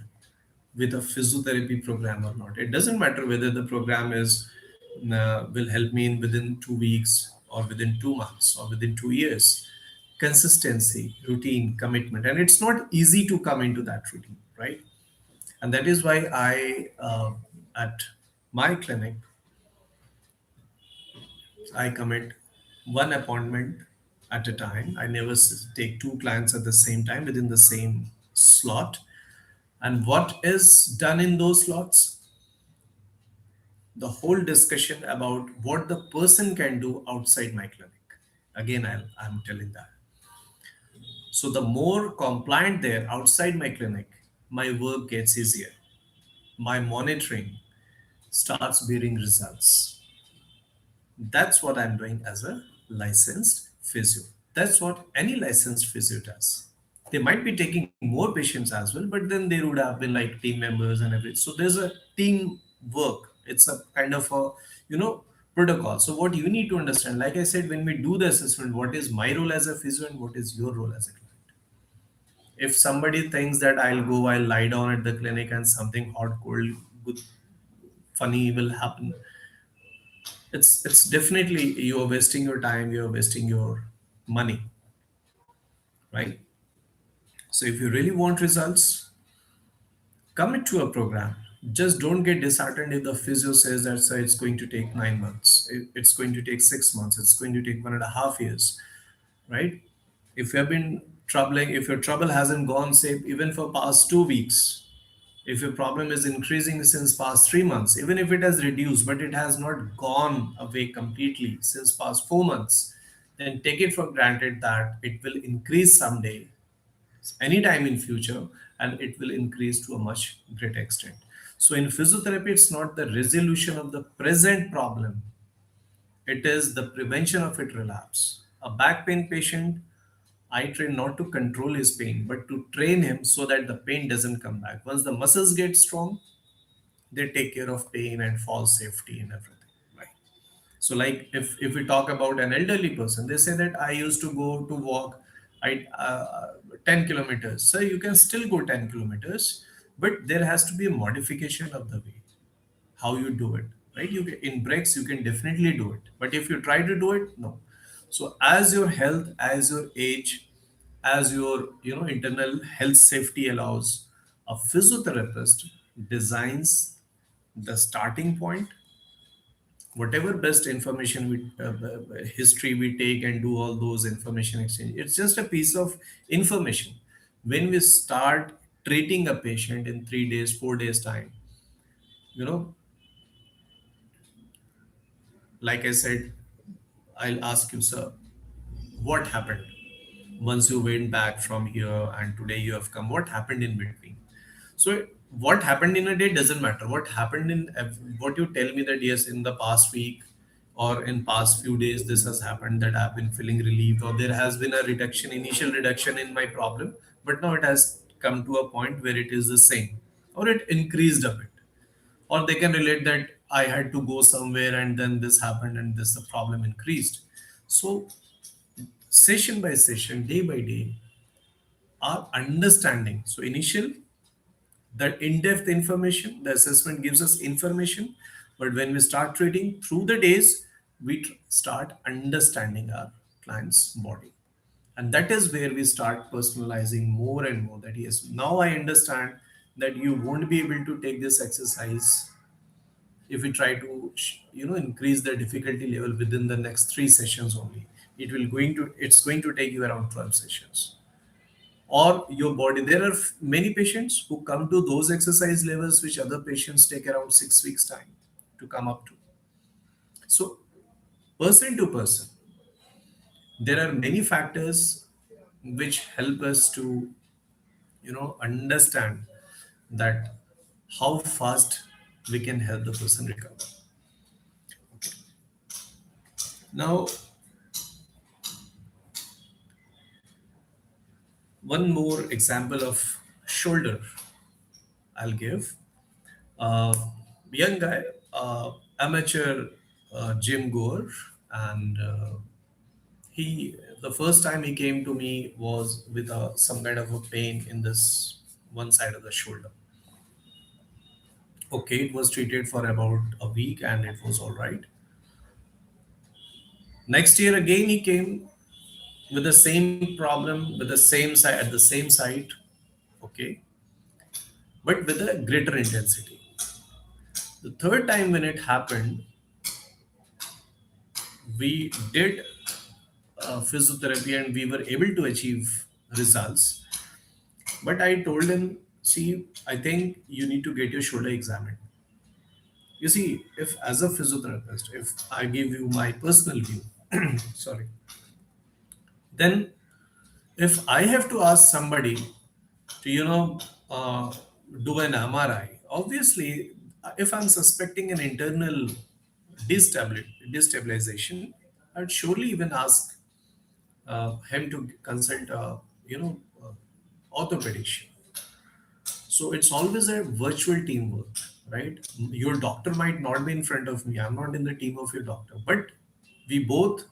with a physiotherapy program or not. It doesn't matter whether the program will help me in within 2 weeks or within 2 months or within 2 years. Consistency, routine, commitment, and it's not easy to come into that routine, right? And that is why at my clinic, I commit one appointment at a time. I never take two clients at the same time within the same slot. And what is done in those slots? The whole discussion about what the person can do outside my clinic. Again, I'm telling that. So the more compliant there outside my clinic, my work gets easier. My monitoring starts bearing results. That's what I'm doing as a licensed physio. That's what any licensed physio does. They might be taking more patients as well, but then they would have been like team members and everything. So there's a team work. It's a kind of a, protocol. So what you need to understand, like I said, when we do the assessment, what is my role as a physio and what is your role as a client? If somebody thinks that I'll lie down at the clinic and something hot, cold, good, funny will happen, it's definitely you're wasting your time, you're wasting your money, right? So if you really want results, commit to a program. Just don't get disheartened if the physio says that, sir, it's going to take 9 months, it's going to take 6 months, it's going to take 1.5 years, right? If you have been troubling, if your trouble hasn't gone, say, even for past 2 weeks, if your problem is increasing since past 3 months, even if it has reduced, but it has not gone away completely since past 4 months, then take it for granted that it will increase someday, anytime in future, and it will increase to a much greater extent. So in physiotherapy, it's not the resolution of the present problem, it is the prevention of it relapse. A back pain patient, I train not to control his pain, but to train him so that the pain doesn't come back. Once the muscles get strong, they take care of pain and fall safety and everything. Right. So, like if we talk about an elderly person, they say that I used to go to walk, 10 kilometers. So you can still go 10 kilometers, but there has to be a modification of the way how you do it, right? In breaks you can definitely do it, but if you try to do it, no. So as your health, as your age, as your internal health safety allows, a physiotherapist designs the starting point, whatever best information history we take and do all those information exchange, it's just a piece of information. When we start treating a patient in 3 days 4 days time, you know like I said, I'll ask you, sir, what happened once you went back from here and today you have come? What happened in between? So, what happened in a day doesn't matter. What happened in what you tell me that yes, in the past week or in past few days, this has happened that I've been feeling relieved, or there has been a reduction, initial reduction in my problem, but now it has come to a point where it is the same, or it increased a bit, or they can relate that I had to go somewhere and then this happened and this the problem increased. So session by session, day by day, our understanding. So initial, that in-depth information, the assessment gives us information, but when we start treating through the days, we start understanding our client's body. And that is where we start personalizing more and more, that yes, now I understand that you won't be able to take this exercise if we try to increase the difficulty level within the next 3 sessions only. It's going to take you around 12 sessions, or your body. There are many patients who come to those exercise levels which other patients take around 6 weeks time to come up to. So person to person, there are many factors which help us to understand that how fast we can help the person recover. Now, one more example of shoulder I'll give. Uh, Young guy, amateur gym goer, and he the first time he came to me was with some kind of a pain in this one side of the shoulder. Okay, it was treated for about a week and it was all right. Next year again he came with the same problem with the same side at the same site. Okay, but with a greater intensity. The third time when it happened, we did physiotherapy and we were able to achieve results. But I told him, see, I think you need to get your shoulder examined. You see, if as a physiotherapist, if I give you my personal view, sorry, then if I have to ask somebody to, do an MRI, obviously, if I'm suspecting an internal destabilization, I'd surely even ask him to consult orthopedician. So it's always a virtual teamwork, right? Your doctor might not be in front of me. I'm not in the team of your doctor, but we both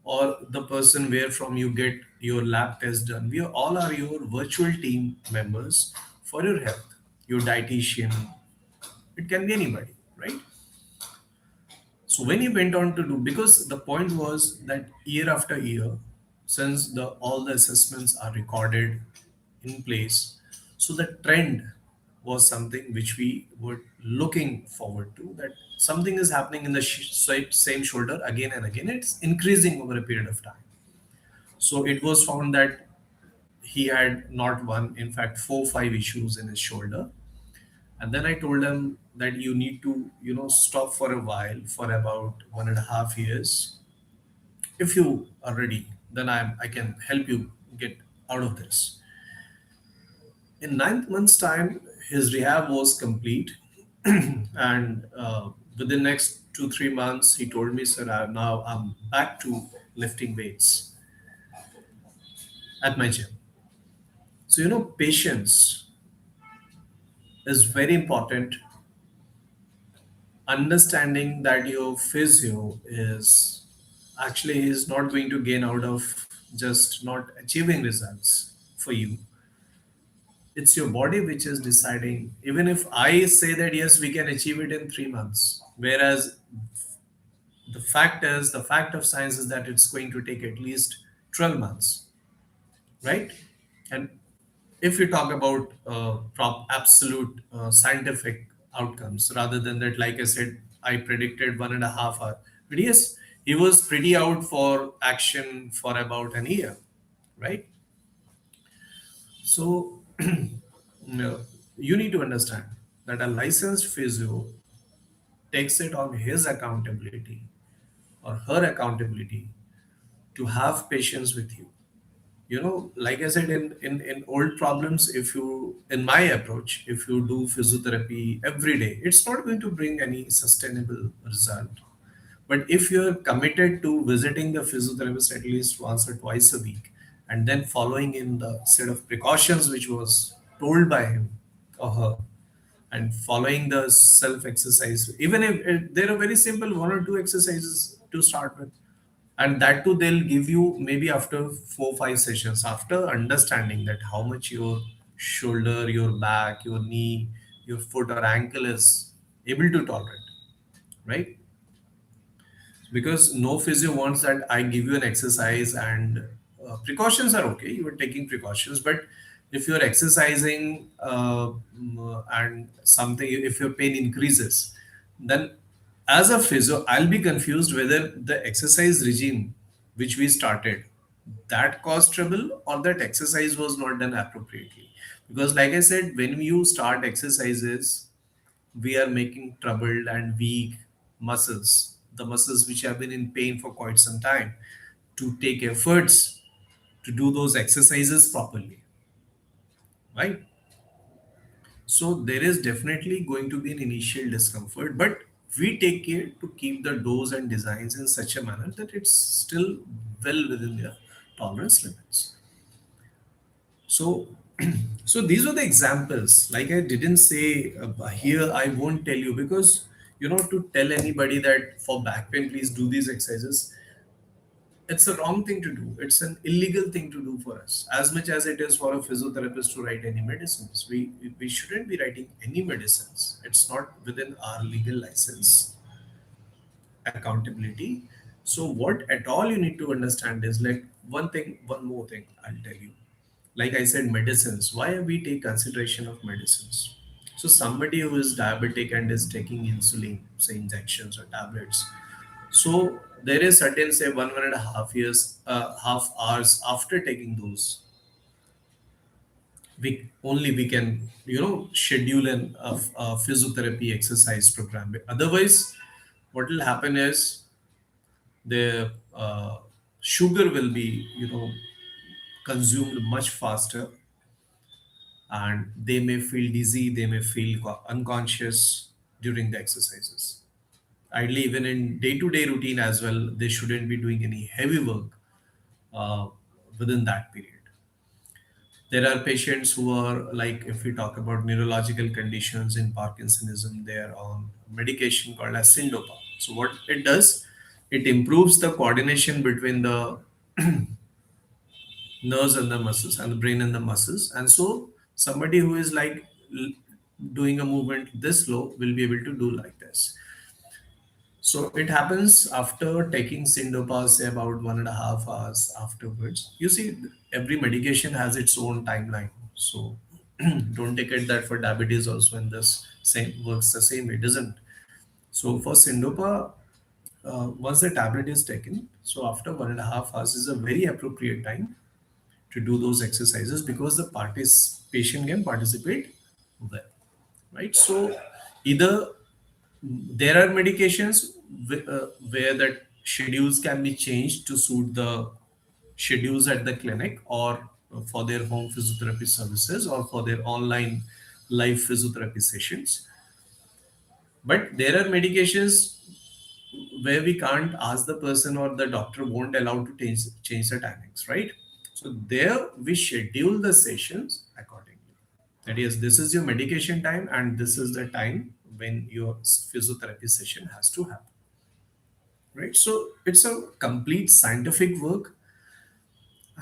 or the person where from you get your lab test done. We all are your virtual team members for your health. Your dietitian, it can be anybody, right? So when he went on to do, because the point was that year after year, since the all the assessments are recorded in place, so the trend was something which we were looking forward to, that something is happening in the same shoulder again and again. It's increasing over a period of time. So it was found that he had not one, in fact, four, five issues in his shoulder. And then I told him that you need to, stop for a while for about 1.5 years. If you are ready, then I can help you get out of this. In 9 months' time, his rehab was complete, and within next 2 3 months, he told me, "Sir, I'm back to lifting weights at my gym." So patience is very important. Understanding that your physio is actually is not going to gain out of just not achieving results for you. It's your body which is deciding. Even if I say that yes, we can achieve it in 3 months, whereas the fact of science is that it's going to take at least 12 months, right? And if you talk about absolute scientific outcomes rather than that, like I said, I predicted 1.5 hour, but yes, he was pretty out for action for about an year, right? So no, you need to understand that a licensed physio takes it on his accountability or her accountability to have patience with you. Like I said, in old problems, if you, in my approach, if you do physiotherapy every day, it's not going to bring any sustainable result. But if you're committed to visiting the physiotherapist at least once or twice a week, and then following in the set of precautions which was told by him or her, and following the self exercise, even if there are very simple one or two exercises to start with, and that too they'll give you maybe after 4 5 sessions, after understanding that how much your shoulder, your back, your knee, your foot or ankle is able to tolerate, right? Because no physio wants that I give you an exercise and precautions are okay, you are taking precautions, but if you're exercising and something, if your pain increases, then as a physio I'll be confused whether the exercise regime which we started, that caused trouble or that exercise was not done appropriately. Because like I said, when you start exercises, we are making troubled and weak muscles, the muscles which have been in pain for quite some time, to take efforts to do those exercises properly, right? So there is definitely going to be an initial discomfort, but we take care to keep the dose and designs in such a manner that it's still well within their tolerance limits. So, so these are the examples. Like I didn't say here, I won't tell you because to tell anybody that for back pain, please do these exercises. It's a wrong thing to do. It's an illegal thing to do for us. As much as it is for a physiotherapist to write any medicines, we shouldn't be writing any medicines. It's not within our legal license accountability. So what at all you need to understand is like one more thing I'll tell you. Like I said, medicines. Why we take consideration of medicines? So somebody who is diabetic and is taking insulin, say injections or tablets. So there is certain say 1.5 years, half hours after taking those, we can schedule a physiotherapy exercise program. Otherwise, what will happen is the sugar will be consumed much faster, and they may feel dizzy, they may feel unconscious during the exercises. Ideally, even in day-to-day routine as well, they shouldn't be doing any heavy work uh, within that period. There are patients who are like, if we talk about neurological conditions in Parkinsonism, they are on medication called as Syndopa. So what it does, It improves the coordination between the nerves and the muscles and the brain and the muscles. And so somebody who is like l- doing a movement this slow will be able to do like this. So it happens after taking Sindopa, say about 1.5 hours afterwards. You see, every medication has its own timeline. So don't take it that for diabetes also when this same works the same way. It doesn't. So for Sindopa, once the tablet is taken, so after 1.5 hours is a very appropriate time to do those exercises because the patient can participate well, right? So either there are medications where the schedules can be changed to suit the schedules at the clinic or for their home physiotherapy services or for their online live physiotherapy sessions. But there are medications where we can't ask the person or the doctor won't allow to change the timings, right? So there we schedule the sessions accordingly. That is, this is your medication time and this is the time when your physiotherapy session has to happen, right? So it's a complete scientific work,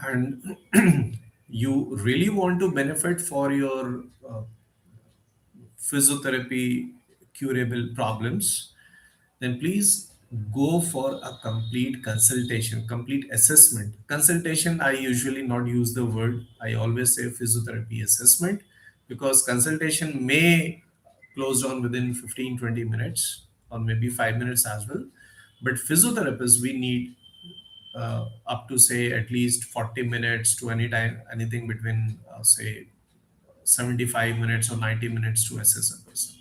and you really want to benefit for your physiotherapy curable problems, then please go for a complete consultation, complete assessment. Consultation, I usually not use the word. I always say physiotherapy assessment because consultation may close down within 15-20 minutes or maybe 5 minutes as well. But physiotherapists, we need up to say at least 40 minutes to any time, anything between say 75 minutes or 90 minutes to assess a person,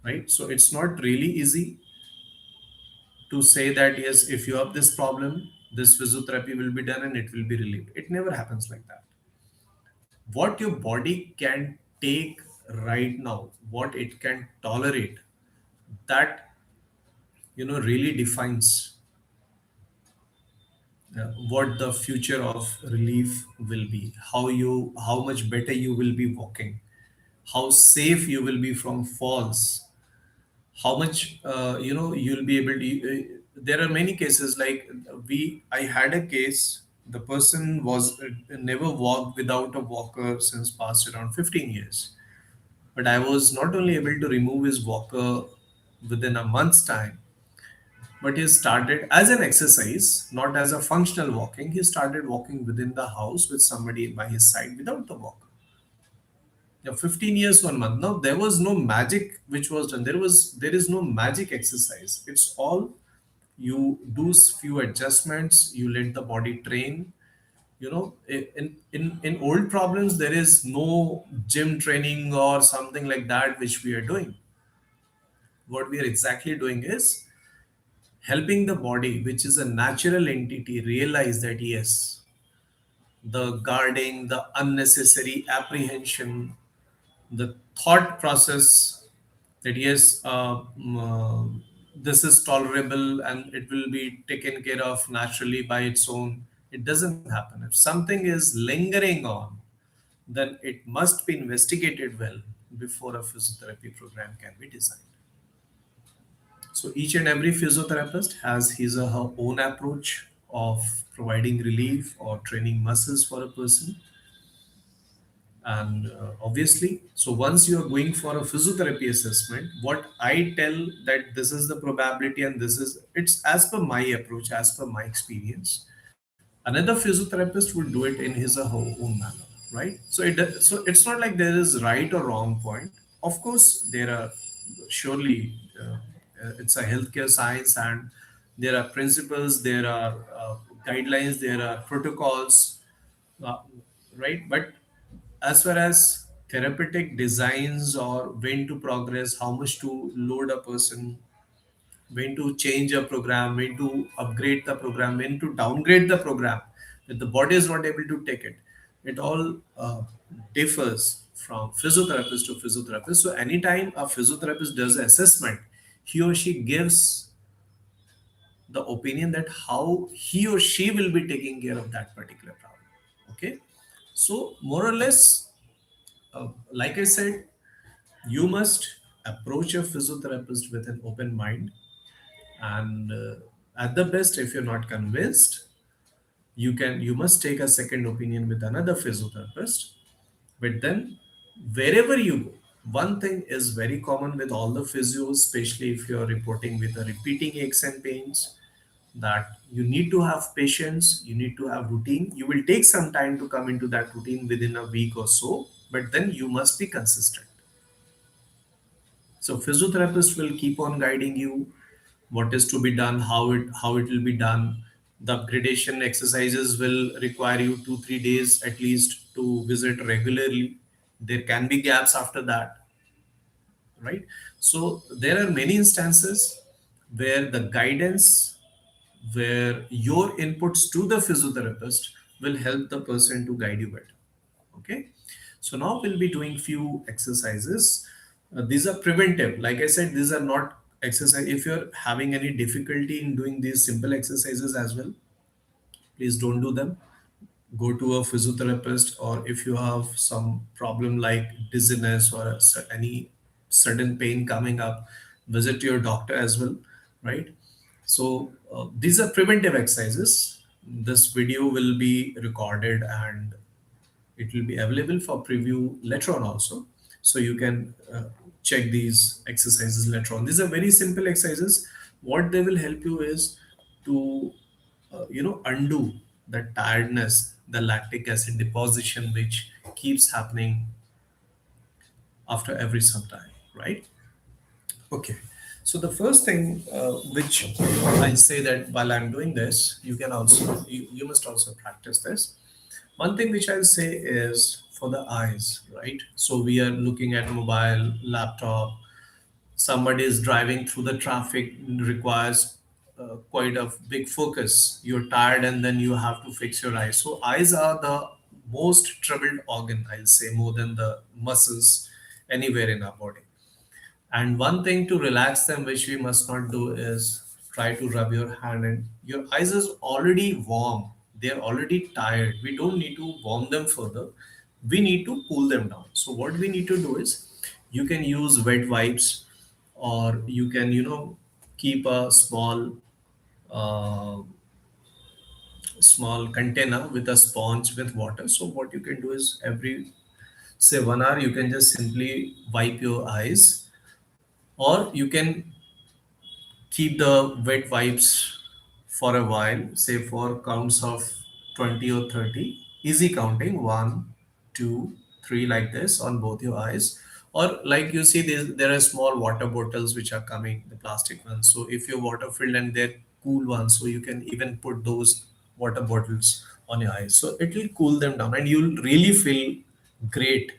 right? So it's not really easy to say that yes, if you have this problem, this physiotherapy will be done and it will be relieved. It never happens like that. What your body can take right now, what it can tolerate, that really defines what the future of relief will be. How much better you will be walking, how safe you will be from falls, how much you'll be able to there are many cases like we I had a case. The person was never walked without a walker since past around 15 years, but I was not only able to remove his walker within a month's time, but he started as an exercise, not as a functional walking. He started walking within the house with somebody by his side without the walker. Yeah, 15 years, 1 month. Now there was no magic which was done. There is no magic exercise. It's all you do few adjustments, you let the body train. In old problems, there is no gym training or something like that which we are doing. What we are exactly doing is helping the body, which is a natural entity, realize that yes, the guarding, the unnecessary apprehension, the thought process that yes, this is tolerable and it will be taken care of naturally by its own. It doesn't happen. If something is lingering on, then it must be investigated well before a physiotherapy program can be designed. So each and every physiotherapist has his or her own approach of providing relief or training muscles for a person. And obviously, so once you are going for a physiotherapy assessment, what I tell that this is the probability and this is it's as per my approach, as per my experience. Another physiotherapist would do it in his or her own manner, right? So it's not like there is right or wrong point. Of course, there are surely it's a healthcare science and there are principles, there are guidelines, there are protocols, uh, right? But as far as therapeutic designs or when to progress, how much to load a person, when to change a program, when to upgrade the program, when to downgrade the program, if the body is not able to take it, it all differs from physiotherapist to physiotherapist. So anytime a physiotherapist does an assessment, he or she gives the opinion that how he or she will be taking care of that particular problem. Okay, so more or less, like I said, you must approach a physiotherapist with an open mind And at the best, if you're not convinced, you must take a second opinion with another physiotherapist. But then, wherever you go, one thing is very common with all the physios, especially if you're reporting with a repeating aches and pains, that you need to have patience, you need to have routine. You will take some time to come into that routine within a week or so, but then you must be consistent. So physiotherapist will keep on guiding you what is to be done, how it will be done. The gradation exercises will require you 2 3 days at least to visit regularly. There can be gaps after that, right? So there are many instances where the guidance, where your inputs to the physiotherapist will help the person to guide you better. Okay, so now we'll be doing few exercises. These are preventive. Like I said, these are not exercise. If you're having any difficulty in doing these simple exercises as well, please don't do them. Go to a physiotherapist, or if you have some problem like dizziness or any sudden pain coming up, visit your doctor as well, right? So these are preventive exercises. This video will be recorded and it will be available for preview later on also. So you can check these exercises later on. These are very simple exercises. What they will help you is to undo the tiredness, the lactic acid deposition which keeps happening after every some time, right? Okay. So the first thing which I say that while I'm doing this, you must also practice this. One thing which I'll say is for the eyes, right? So we are looking at mobile, laptop. Somebody is driving through the traffic, requires quite a big focus. You're tired, and then you have to fix your eyes. So eyes are the most troubled organ, I'll say, more than the muscles anywhere in our body. And one thing to relax them, which we must not do, is try to rub your hand, and your eyes is already warm. They're already tired. We don't need to warm them further. We need to cool them down. So what we need to do is you can use wet wipes, or you can, keep a uh, small container with a sponge with water. So what you can do is every say 1 hour you can just simply wipe your eyes, or you can keep the wet wipes for a while, say for counts of 20 or 30, easy counting, one, two, three, like this on both your eyes. Or like you see, there are small water bottles which are coming, the plastic ones. So if you're water filled and they're cool ones, so you can even put those water bottles on your eyes. So it will cool them down and you'll really feel great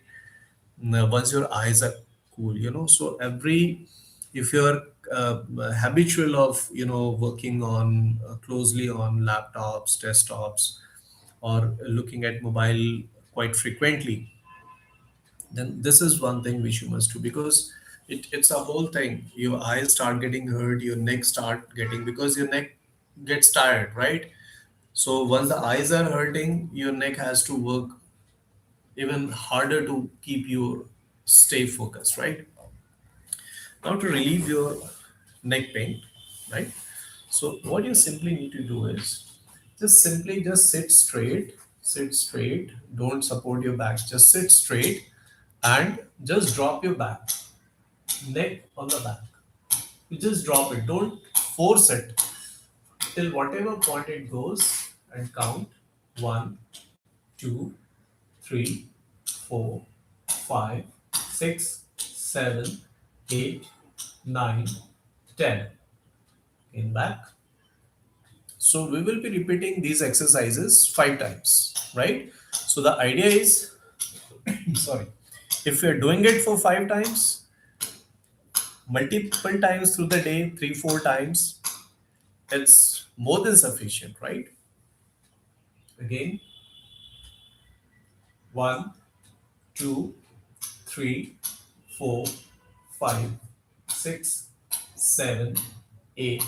once your eyes are cool, so every if you're habitual of working on closely on laptops, desktops, or looking at mobile quite frequently, then this is one thing which you must do, because it's a whole thing. Your eyes start getting hurt, your neck start getting, because your neck gets tired, right? So once the eyes are hurting, your neck has to work even harder to keep you stay focused, right? Now to relieve your neck pain, right? So what you simply need to do is just sit straight, don't support your back, just sit straight and just drop your back, neck on the back. You just drop it, don't force it till whatever point it goes, and count one, two, three, four, five, six, seven, eight, nine, 10. In back. So we will be repeating these exercises 5 times, right? So the idea is, sorry, if you're doing it for 5 times, multiple times through the day, 3 4 times, it's more than sufficient, right? Again, one, two, three, four, five, six, seven, eight,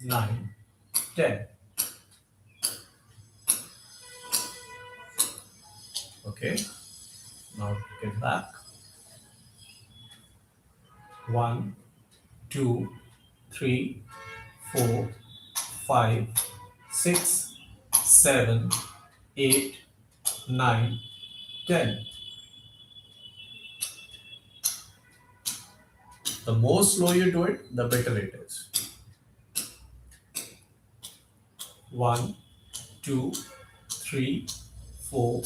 nine, 10. Okay, now get back. One, two, three, four, five, six, seven, eight, nine, 10. The more slow you do it, the better it is. One, two, three, four,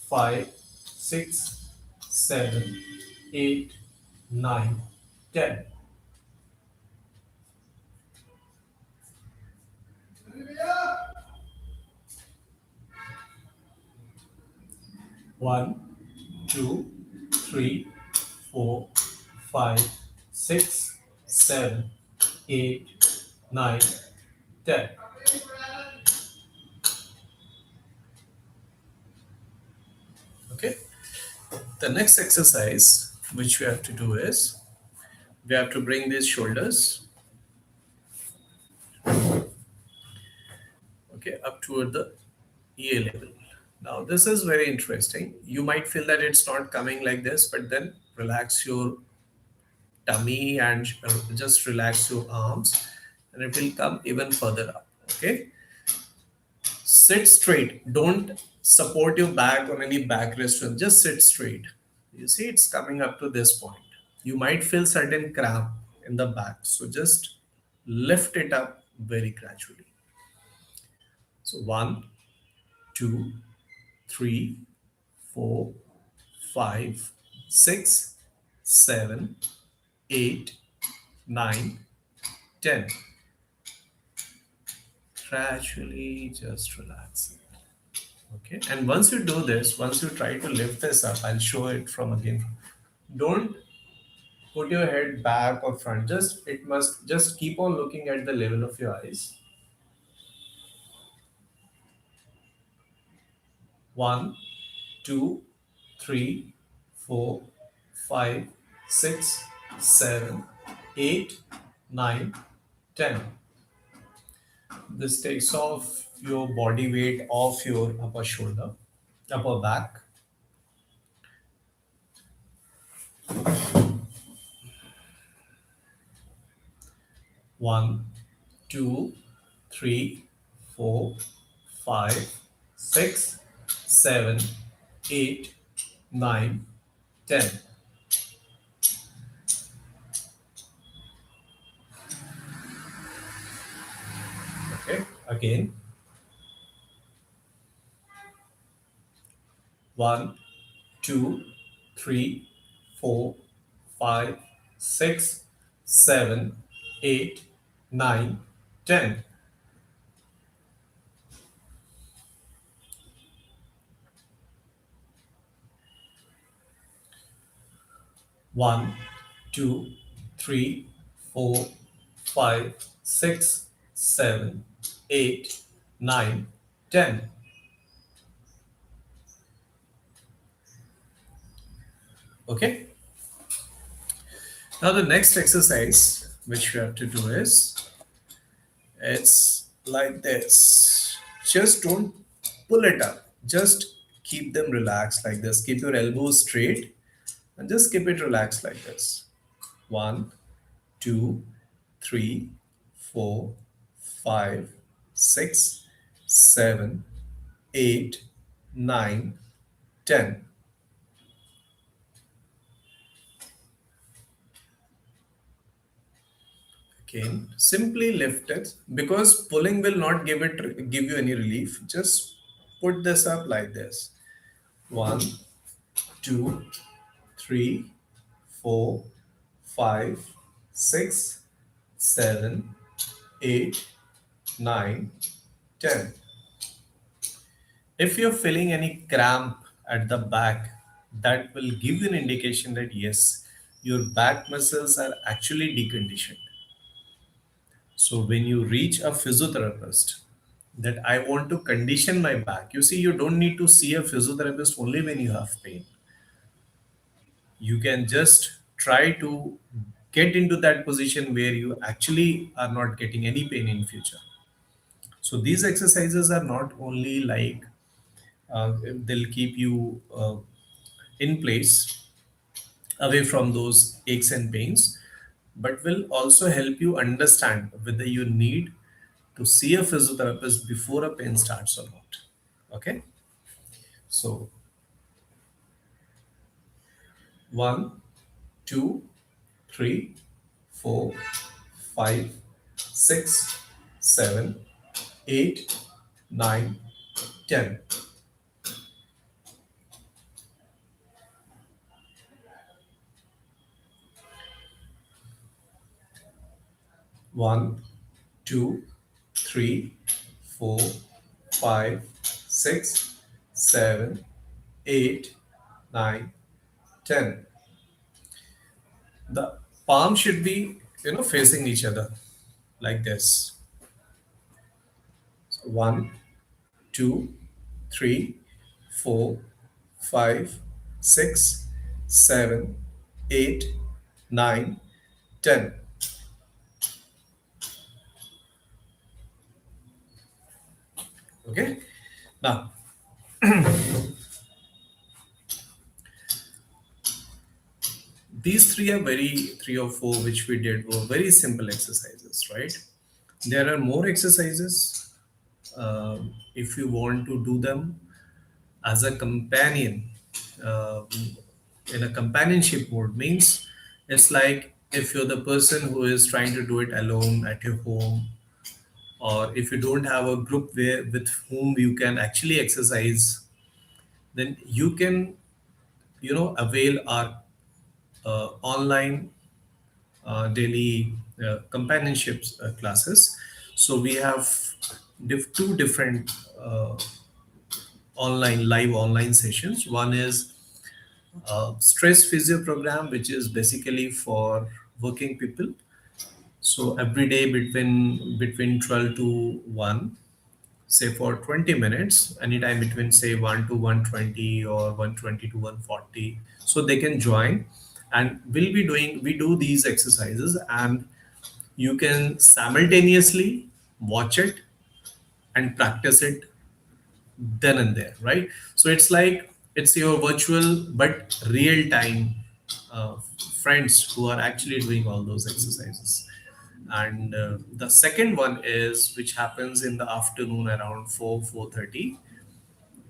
five, six, seven, eight, nine, 10. One, two, three, four, five, six, seven, eight, nine, 10. Okay. The next exercise which we have to do is we have to bring these shoulders, okay, up toward the ear level. Now this is very interesting. You might feel that it's not coming like this, but then relax your tummy and just relax your arms, and it will come even further up. Okay, sit straight. Don't support your back on any backrest. Just sit straight. You see, it's coming up to this point. You might feel certain cramp in the back, so just lift it up very gradually. So one, two, three, four, five, six, seven, eight, nine, 10. Gradually just relax. Okay. And once you do this, once you try to lift this up, I'll show it from again. Don't put your head back or front. Just it must just keep on looking at the level of your eyes. One, two, three, four, five, six, seven, eight, nine, 10. This takes off your body weight off your upper shoulder, upper back. One, two, three, four, five, six, seven, eight, nine, 10. Okay, again. One, two, three, four, five, six, seven, eight, nine, 10. One, two, three, four, five, six, seven, eight, nine, 10. Okay. Now the next exercise which we have to do is it's like this. Just don't pull it up. Just keep them relaxed like this. Keep your elbows straight and just keep it relaxed like this. One, two, three, four, five, six, seven, eight, nine, 10. Again, simply lift it because pulling will not give you any relief. Just put this up like this. One, two, three, four, five, six, seven, eight, nine, 10. If you're feeling any cramp at the back, that will give you an indication that yes, your back muscles are actually deconditioned. So when you reach a physiotherapist, that I want to condition my back, you see, you don't need to see a physiotherapist only when you have pain. You can just try to get into that position where you actually are not getting any pain in future. So these exercises are not only like they'll keep you in place away from those aches and pains, but will also help you understand whether you need to see a physiotherapist before a pain starts or not. Okay, so one, two, three, four, five, six, seven, 8, 9, 10. 1, 2, 3, 4, 5, 6, 7, 8, 9, 10. The palm should be, facing each other like this. So 1, 2, 3, 4, 5, 6, 7, 8, 9, 10. Okay. Now, these three or four which we did were very simple exercises, right? There are more exercises if you want to do them as a companion, uh, in a companionship mode. Means it's like if you're the person who is trying to do it alone at your home, or if you don't have a group where with whom you can actually exercise, then you can avail our online daily companionships classes. So we have two different live online sessions. One is stress physio program, which is basically for working people. So every day between 12 to 1, say for 20 minutes, anytime between say 1 to 120 or 120 to 140, so they can join, and we do these exercises, and you can simultaneously watch it and practice it then and there, right? So it's like it's your virtual but real time uh, friends who are actually doing all those exercises. And the second one is which happens in the afternoon around 4:30.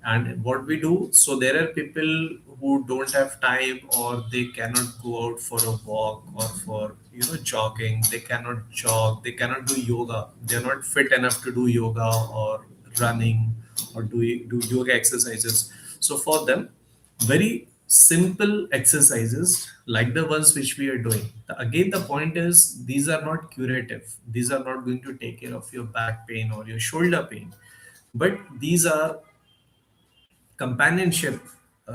And what we do, so there are people who don't have time, or they cannot go out for a walk or for jogging. They cannot jog, they cannot do yoga, they're not fit enough to do yoga or running or do yoga exercises. So for them, very simple exercises like the ones which we are doing. Again, the point is these are not curative, these are not going to take care of your back pain or your shoulder pain, but these are companionship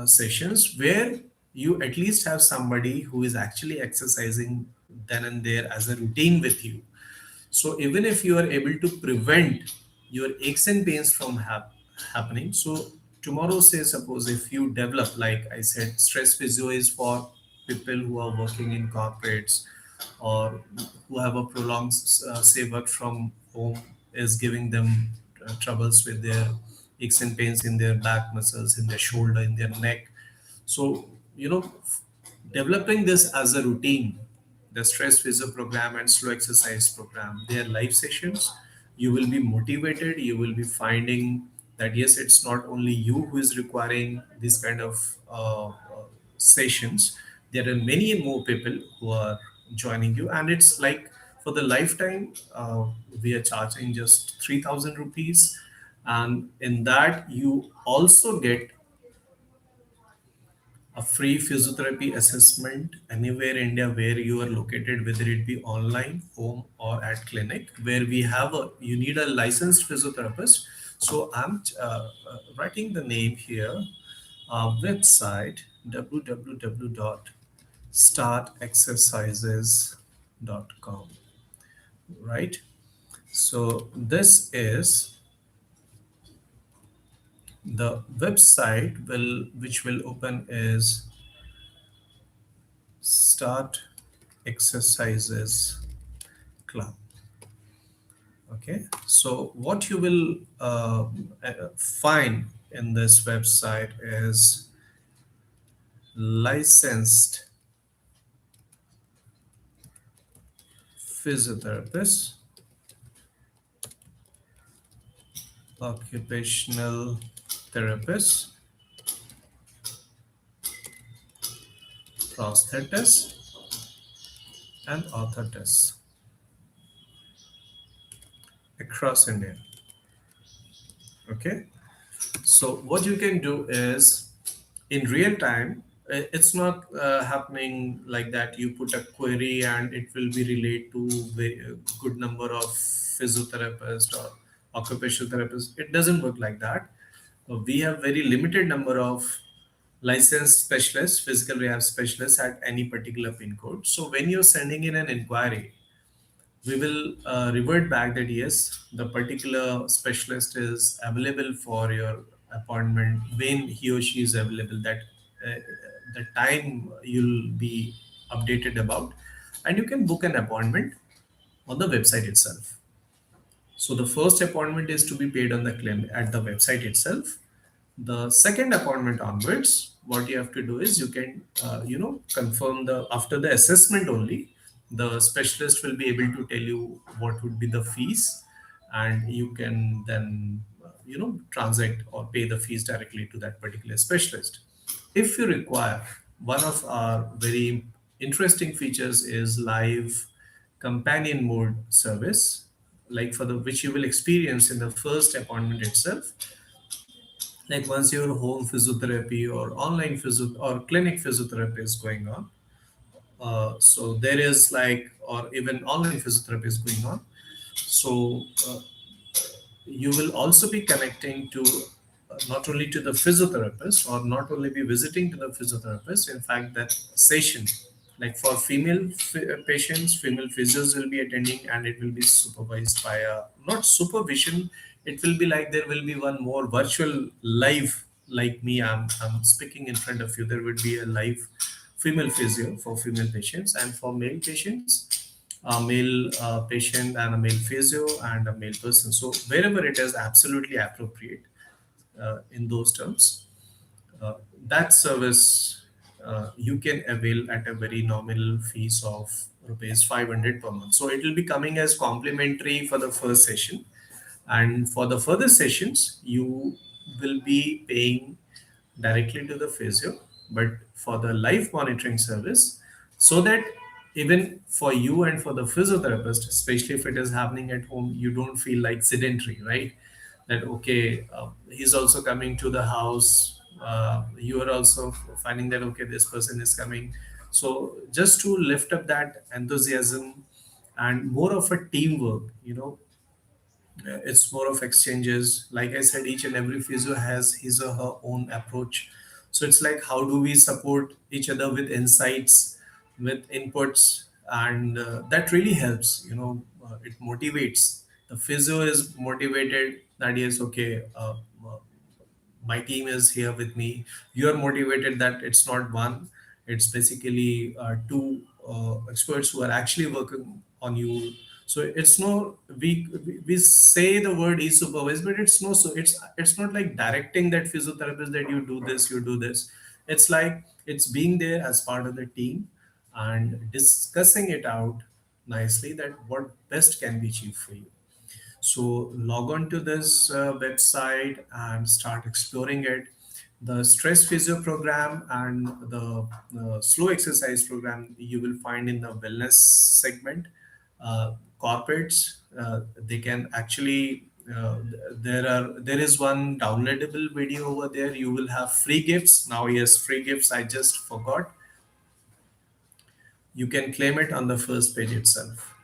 sessions where you at least have somebody who is actually exercising then and there as a routine with you. So even if you are able to prevent your aches and pains from happening, so tomorrow, say suppose if you develop, like I said, stress physio is for people who are working in corporates, or who have a prolonged say work from home is giving them troubles with their aches and pains in their back muscles, in their shoulder, in their neck. So, developing this as a routine, the stress physio program and slow exercise program, they are live sessions. You will be motivated. You will be finding that yes, it's not only you who is requiring this kind of sessions. There are many more people who are joining you, and it's like for the lifetime, we are charging just 3,000 rupees, and in that you also get a free physiotherapy assessment anywhere in India where you are located, whether it be online, home, or at clinic, where we have you need a licensed physiotherapist. So I'm writing the name here, website www.startexercises.com, right? So this is the website which will open is Start Exercises Club. Okay, so what you will find in this website is licensed physiotherapist, occupational therapist, prosthetist, and orthotist across India. Okay. So what you can do is in real time, it's not happening like that. You put a query and it will be relayed to a good number of physiotherapists or occupational therapists. It doesn't work like that. We have very limited number of licensed specialists, physical rehab specialists at any particular pin code. So when you're sending in an inquiry, we will revert back that yes, the particular specialist is available for your appointment when he or she is available. That uh, the time you'll be updated about, and you can book an appointment on the website itself. So the first appointment is to be paid on the claim at the website itself. The second appointment onwards, what you have to do is you can confirm the after the assessment only. The specialist will be able to tell you what would be the fees, and you can then transact or pay the fees directly to that particular specialist. If you require, one of our very interesting features is live companion mode service, like for the which you will experience in the first appointment itself. Like once your home physiotherapy or online physio or clinic physiotherapy is going on, so there is like, or even online physiotherapy is going on. So you will also be connecting to not only to the physiotherapist or not only be visiting to the physiotherapist. In fact, that session, like for female patients, female physios will be attending, and it will be supervised by a not supervision. It will be like there will be one more virtual live, like me. I'm speaking in front of you. There would be a live female physio for female patients, and for male patients a male patient and a male physio and a male person. So wherever it is absolutely appropriate in those terms, that service you can avail at a very nominal fees of rupees 500 per month. So it will be coming as complimentary for the first session, and for the further sessions you will be paying directly to the physio. But for the live monitoring service, so that even for you and for the physiotherapist, especially if it is happening at home, you don't feel like sedentary, right? That okay, he's also coming to the house, you are also finding that okay, this person is coming. So just to lift up that enthusiasm and more of a teamwork, it's more of exchanges. Like I said, each and every physio has his or her own approach. So it's like how do we support each other with insights, with inputs, and that really helps. It motivates. The physio is motivated that yes, okay, my team is here with me. You are motivated that it's not one, it's basically two experts who are actually working on you. So it's no, we say the word is supervised, but it's no, so it's not like directing that physiotherapist that you do this, you do this. It's like it's being there as part of the team and discussing it out nicely that what best can be achieved for you. So log on to this website and start exploring it. The stress physio program and the slow exercise program you will find in the wellness segment. Corporates, they can actually there is one downloadable video over there. You will have free gifts. Now yes, free gifts. I just forgot. You can claim it on the first page itself.